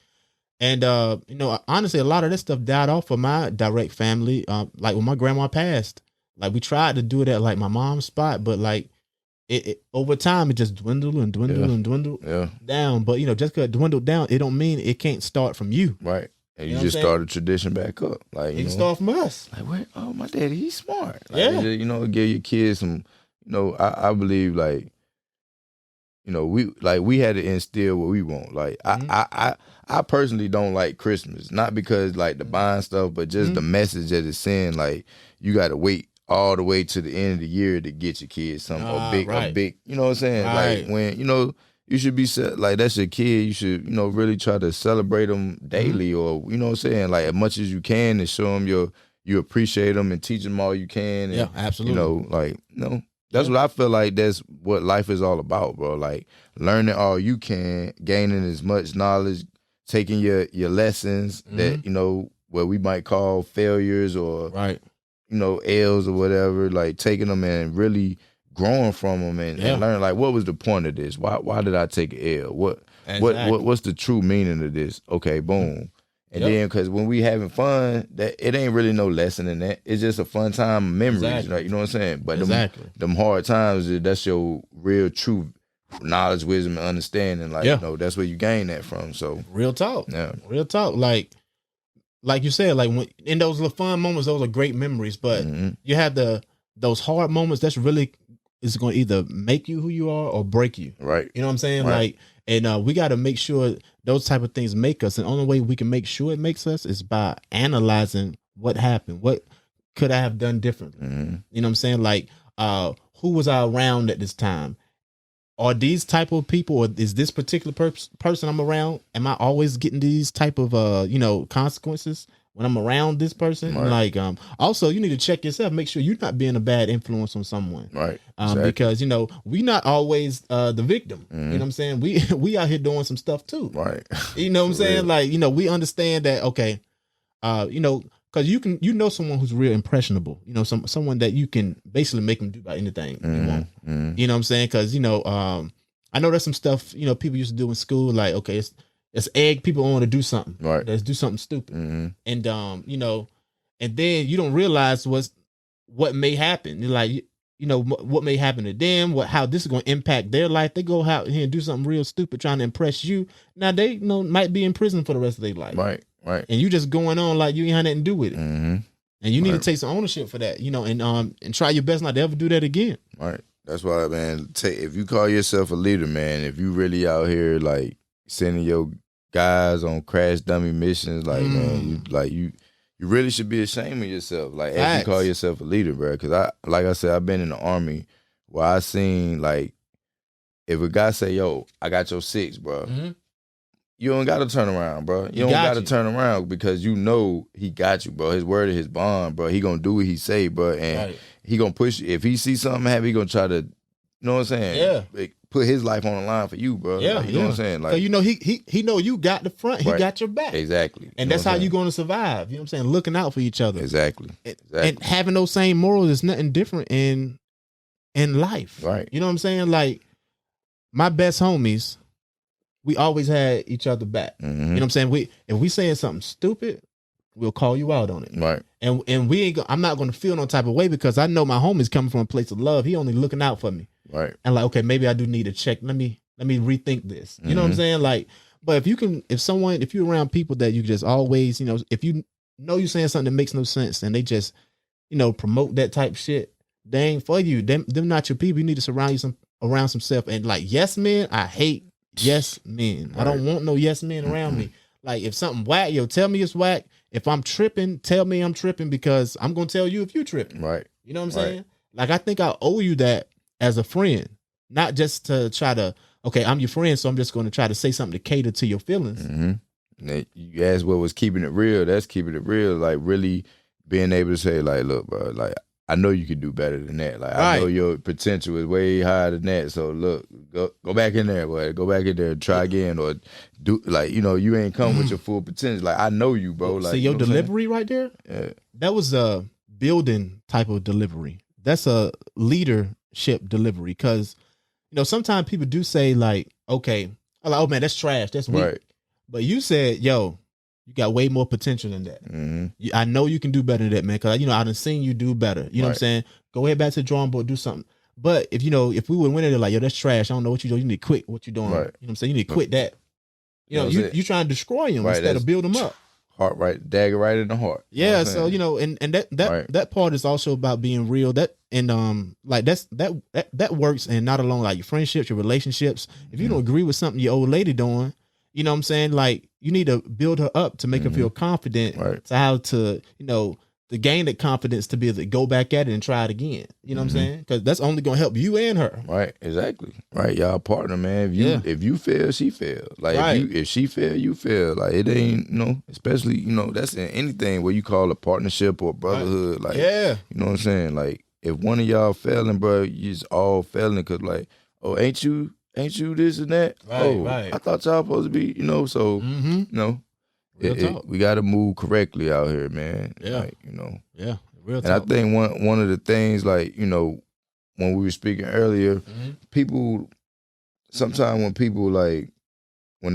[SPEAKER 1] And, honestly, a lot of this stuff died off of my direct family. Like when my grandma passed, like we tried to do it at like my mom's spot, but like it over time, it just dwindled down. But, just because it dwindled down, it don't mean it can't start from you.
[SPEAKER 4] Right. And you just start a tradition back up. Like,
[SPEAKER 1] you can start from us.
[SPEAKER 4] Like, where? Oh, my daddy, he's smart. Like, give your kids some, I believe like, we had to instill what we want. Like I personally don't like Christmas, not because like the buying stuff, but just the message that it's saying. Like you got to wait all the way to the end of the year to get your kids something a big. You know what I'm saying?
[SPEAKER 1] Right.
[SPEAKER 4] Like when you should be like that's your kid. You should really try to celebrate them daily, or you know what I'm saying, like as much as you can, and show them you appreciate them and teach them all you can. And,
[SPEAKER 1] absolutely.
[SPEAKER 4] That's what I feel like. That's what life is all about, bro. Like learning all you can, gaining as much knowledge, taking your lessons that what we might call failures or L's or whatever. Like taking them and really growing from them and learning like what was the point of this? Why did I take an L? What's the true meaning of this? Okay, boom. And then, because when we having fun, that it ain't really no lesson in that. It's just a fun time, memories, like, you know what I'm saying? But them hard times, that's your real, true knowledge, wisdom, and understanding. Like, that's where you gain that from. So
[SPEAKER 1] real talk, real talk. Like you said, like when in those little fun moments, those are great memories. But you have those hard moments. That's really is going to either make you who you are or break you.
[SPEAKER 4] Right.
[SPEAKER 1] You know what I'm saying?
[SPEAKER 4] Right.
[SPEAKER 1] Like. And we got to make sure those type of things make us. And the only way we can make sure it makes us is by analyzing what happened. What could I have done differently? You know what I'm saying? Like, who was I around at this time? Are these type of people, or is this particular person I'm around? Am I always getting these type of, consequences when I'm around this person?
[SPEAKER 4] Right.
[SPEAKER 1] Like, also you need to check yourself, make sure you're not being a bad influence on someone.
[SPEAKER 4] Right.
[SPEAKER 1] Because, we not always the victim. You know what I'm saying? We out here doing some stuff too.
[SPEAKER 4] Right.
[SPEAKER 1] You know what I'm saying? Like, we understand that, okay, because you know someone who's real impressionable, someone that you can basically make them do about anything you want. You know what I'm saying? Because, I know there's some stuff, people used to do in school, like, okay, it's egg people on to do something.
[SPEAKER 4] Right.
[SPEAKER 1] Let's do something stupid. And, and then you don't realize what may happen. You're like, what may happen to them, how this is going to impact their life. They go out here and do something real stupid trying to impress you. Now they might be in prison for the rest of their life.
[SPEAKER 4] Right. And
[SPEAKER 1] you just going on like you ain't had nothing to do with it. And you need to take some ownership for that, and try your best not to ever do that again.
[SPEAKER 4] Right. That's why, man, if you call yourself a leader, man, if you really out here like sending your guys on crash dummy missions, like man, you really should be ashamed of yourself. Like, if you call yourself a leader, bro. Because like I said, I've been in the Army where I seen, like, if a guy say, yo, I got your 6, bro, you don't got to turn around, bro. You don't got to turn around because you know he got you, bro. His word is his bond, bro. He going to do what he say, bro. And he going to push you. If he see something happen, he going to try to, you know what I'm saying?
[SPEAKER 1] Yeah.
[SPEAKER 4] Like, put his life on the line for you, bro.
[SPEAKER 1] Yeah,
[SPEAKER 4] like, you know what I'm saying? Like,
[SPEAKER 1] so, you know, he know you got the front. He got your back.
[SPEAKER 4] Exactly.
[SPEAKER 1] And that's how you going to survive. You know what I'm saying? Looking out for each other.
[SPEAKER 4] Exactly.
[SPEAKER 1] And having those same morals is nothing different in life.
[SPEAKER 4] Right.
[SPEAKER 1] You know what I'm saying? Like, my best homies, we always had each other back. You know what I'm saying? If we saying something stupid, we'll call you out on it. Right. And we ain't. I'm not going to feel no type of way because I know my homie's coming from a place of love. He only looking out for me. Right. And like, okay, maybe I do need to check. Let me rethink this. You know what I'm saying? Like, but if you're around people that you just always, you know, if you know you're saying something that makes no sense and they just, you know, promote that type of shit, they ain't for you. Them not your people. You need to surround you around some self. And like, yes men, I hate yes men. Right. I don't want no yes men around me. Like, if something whack, tell me it's whack. If I'm tripping, tell me I'm tripping because I'm gonna tell you if you tripping. Right. You know what I'm saying? Like, I think I owe you that as a friend, not just to try to, okay, I'm your friend, so I'm just going to try to say something to cater to your feelings.
[SPEAKER 4] You asked what was keeping it real. That's keeping it real. Like, really being able to say, like, look, bro, like, I know you could do better than that. Like, I know your potential is way higher than that. So look, go back in there, boy. Go back in there and try again, or do, like, you know, you ain't come with your full potential. Like, I know you, bro. Like,
[SPEAKER 1] see your delivery right there?
[SPEAKER 4] Yeah.
[SPEAKER 1] That was a building type of delivery. That's a leadership delivery. Because, you know, sometimes people do say, like, okay, like, oh man, that's trash. That's weak. Right. But you said, yo, you got way more potential than that. I know you can do better than that, man. Because, you know, I done seen you do better. You know what I'm saying? Go ahead back to the drawing board, do something. But if we would win it, like, yo, that's trash. I don't know what you do. You need to quit what you're doing. Right. You know what I'm saying? You need to quit that. You know, you trying to destroy him instead of build him up.
[SPEAKER 4] Heart right, dagger right in the heart.
[SPEAKER 1] Yeah. You know, so, you know, and that part is also about being real. That works, and not alone like your friendships, your relationships. If you don't agree with something your old lady doing, you know what I'm saying? Like, you need to build her up to make her feel confident to how to, you know, to gain that confidence to be able to go back at it and try it again. You know what I'm saying? Because that's only going to help you and her.
[SPEAKER 4] Right. Exactly. Right. Y'all partner, man. If you fail, she fail. Like, if she fail, you fail. Like, it ain't, you know, especially, you know, that's in anything where you call a partnership or brotherhood. Like, you know what I'm saying? Like, if one of y'all failing, bro, you just all failing because, like, oh, ain't you this and that? I thought y'all supposed to be, you know, so, you know, we got to move correctly out here, man.
[SPEAKER 1] Yeah.
[SPEAKER 4] Like, you know.
[SPEAKER 1] Yeah, real
[SPEAKER 4] and
[SPEAKER 1] talk.
[SPEAKER 4] I think one of the things, like, you know, when we were speaking earlier, people, sometimes when people, like, when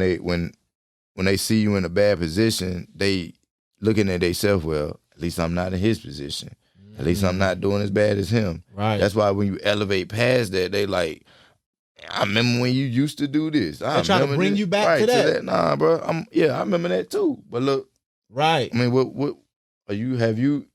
[SPEAKER 4] they see you in a bad position, they looking at themselves, well, at least I'm not in his position. At least I'm not doing as bad as him.
[SPEAKER 1] Right.
[SPEAKER 4] That's why when you elevate past that, they like, I remember when you used to do this.
[SPEAKER 1] They try to bring you back to that.
[SPEAKER 4] Nah, bro. I remember that too. But look,
[SPEAKER 1] right.
[SPEAKER 4] I mean, what are you?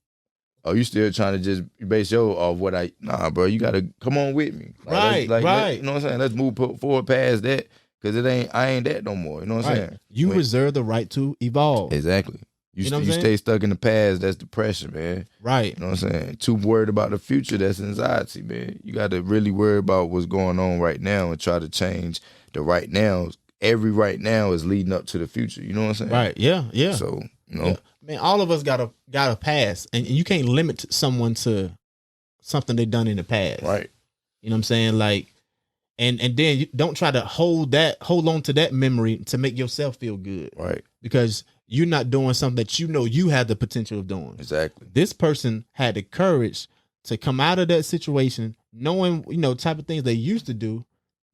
[SPEAKER 4] Are you still trying to just base your off what I? Nah, bro. You gotta come on with me. Like,
[SPEAKER 1] right.
[SPEAKER 4] You know what I'm saying? Let's move forward past that because I ain't that no more. You know what I'm saying?
[SPEAKER 1] You reserve the right to evolve.
[SPEAKER 4] Exactly. You stay stuck in the past, that's depression, man.
[SPEAKER 1] Right.
[SPEAKER 4] You know what I'm saying? Too worried about the future, that's anxiety, man. You got to really worry about what's going on right now and try to change the right now. Every right now is leading up to the future. You know what I'm saying?
[SPEAKER 1] Right. Yeah. Yeah.
[SPEAKER 4] So, you know.
[SPEAKER 1] Yeah. Man, all of us got a past, and you can't limit someone to something they done in the past.
[SPEAKER 4] Right.
[SPEAKER 1] You know what I'm saying? Like, and then you don't try to hold on to that memory to make yourself feel good.
[SPEAKER 4] Right.
[SPEAKER 1] Because you're not doing something that you know you had the potential of doing.
[SPEAKER 4] Exactly.
[SPEAKER 1] This person had the courage to come out of that situation knowing, you know, type of things they used to do.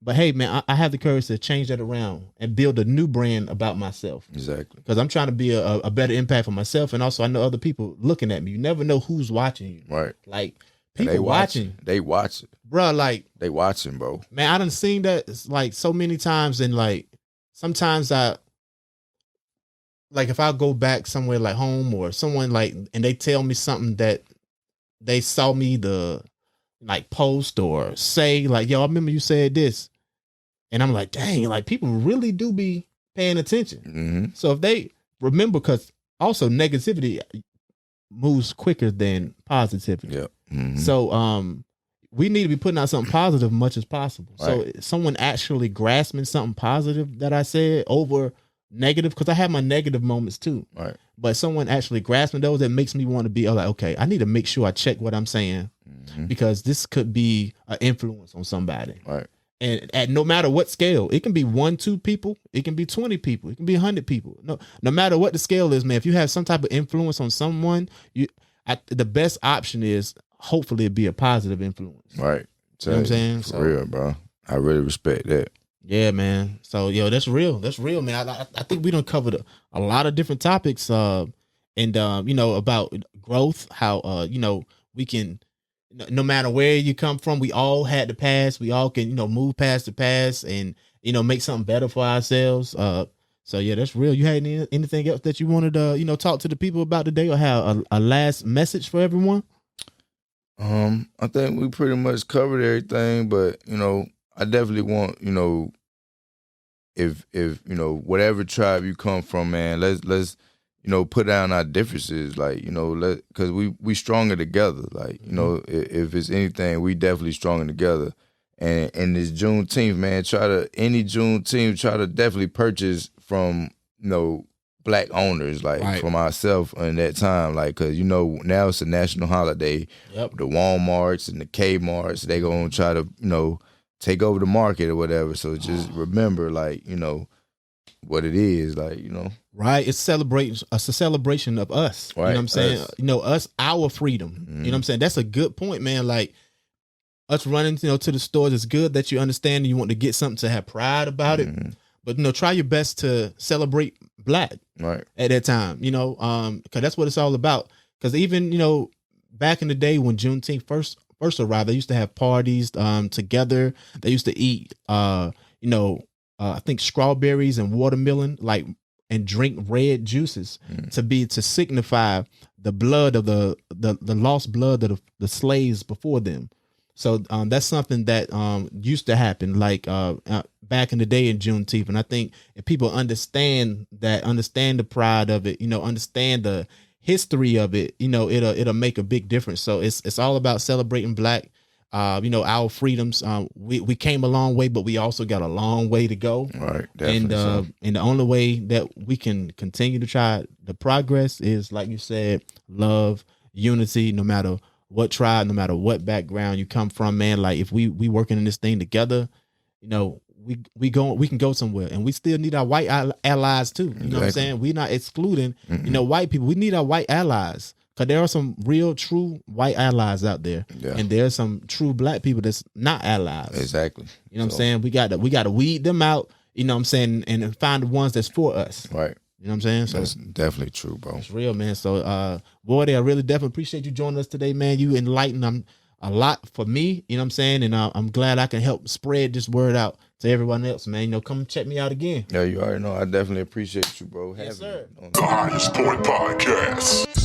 [SPEAKER 1] But hey, man, I have the courage to change that around and build a new brand about myself.
[SPEAKER 4] Exactly.
[SPEAKER 1] Because I'm trying to be a better impact for myself. And also I know other people looking at me. You never know who's watching you.
[SPEAKER 4] Right.
[SPEAKER 1] Like, people watching.
[SPEAKER 4] They watching.
[SPEAKER 1] Bro, like.
[SPEAKER 4] They watching, bro.
[SPEAKER 1] Man, I done seen that like so many times. And like, sometimes like if I go back somewhere like home or someone like, and they tell me something that they saw me like post or say like, yo, I remember you said this. And I'm like, dang, like people really do be paying attention. So if they remember, because also negativity, moves quicker than positivity.
[SPEAKER 4] Yeah. Mm-hmm.
[SPEAKER 1] So we need to be putting out something positive as much as possible.
[SPEAKER 4] Right.
[SPEAKER 1] So someone actually grasping something positive that I said over negative, because I have my negative moments too.
[SPEAKER 4] Right.
[SPEAKER 1] But someone actually grasping those, that makes me want to be like, okay, I need to make sure I check what I'm saying, because this could be an influence on somebody.
[SPEAKER 4] Right.
[SPEAKER 1] And at no matter what scale, it can be 1, 2 people, it can be 20 people, it can be 100 people. No matter what the scale is, man, if you have some type of influence on someone, the best option is hopefully it be a positive influence.
[SPEAKER 4] Right.
[SPEAKER 1] You know what I'm saying?
[SPEAKER 4] For real, bro. I really respect that.
[SPEAKER 1] Yeah, man. So, that's real. That's real, man. I think we done covered a lot of different topics, and about growth, how we can, no matter where you come from, we all had the past. We all can, move past the past and, make something better for ourselves. So yeah, that's real. You had anything else that you wanted to, talk to the people about today, or have a last message for everyone?
[SPEAKER 4] I think we pretty much covered everything, but I definitely want, if whatever tribe you come from, man, let's put down our differences, like, because we stronger together. Like, if it's anything, we definitely stronger together. And this Juneteenth, man, any Juneteenth, try to definitely purchase from, Black owners, like
[SPEAKER 1] right.
[SPEAKER 4] from ourselves in that time, like, because now it's a national holiday.
[SPEAKER 1] Yep.
[SPEAKER 4] The Walmarts and the Kmarts, they gonna try to take over the market or whatever. So just remember, like, what it is, like,
[SPEAKER 1] right. It's a celebration of us.
[SPEAKER 4] Right.
[SPEAKER 1] You know what I'm saying?
[SPEAKER 4] Us.
[SPEAKER 1] Our freedom. You know what I'm saying? That's a good point, man. Like, us running, to the stores, it's good that you understand and you want to get something to have pride about it. But try your best to celebrate Black
[SPEAKER 4] right
[SPEAKER 1] at that time, because that's what it's all about. Because even back in the day when Juneteenth first arrived, they used to have parties together. They used to eat I think strawberries and watermelon, like, and drink red juices to signify the blood of the lost blood of the slaves before them. So that's something that used to happen, like back in the day in Juneteenth. And I think if people understand the pride of it, understand the history of it, it'll make a big difference. So it's all about celebrating Black, our freedoms. We came a long way, but we also got a long way to go.
[SPEAKER 4] Right. Definitely
[SPEAKER 1] and the only way that we can continue to try the progress is, like you said, love, unity, no matter what tribe, no matter what background you come from, man. Like, if we working in this thing together, we can go somewhere. And we still need our white allies too. You know what I'm saying? We're not excluding, white people. We need our white allies, because there are some real, true white allies out there. Yeah. And there are some true Black people that's not allies.
[SPEAKER 4] Exactly.
[SPEAKER 1] You know what I'm saying? We got to weed them out, you know what I'm saying, and find the ones that's for us.
[SPEAKER 4] Right.
[SPEAKER 1] You know what I'm saying? So
[SPEAKER 4] that's definitely true, bro.
[SPEAKER 1] It's real, man. So, Wardy, I really definitely appreciate you joining us today, man. You enlightened a lot for me, you know what I'm saying? And I'm glad I can help spread this word out to everyone else, man. Come check me out again.
[SPEAKER 4] Yeah, you already know. I definitely appreciate you, bro.
[SPEAKER 1] Yes, sir.
[SPEAKER 2] The Highest Point Podcast.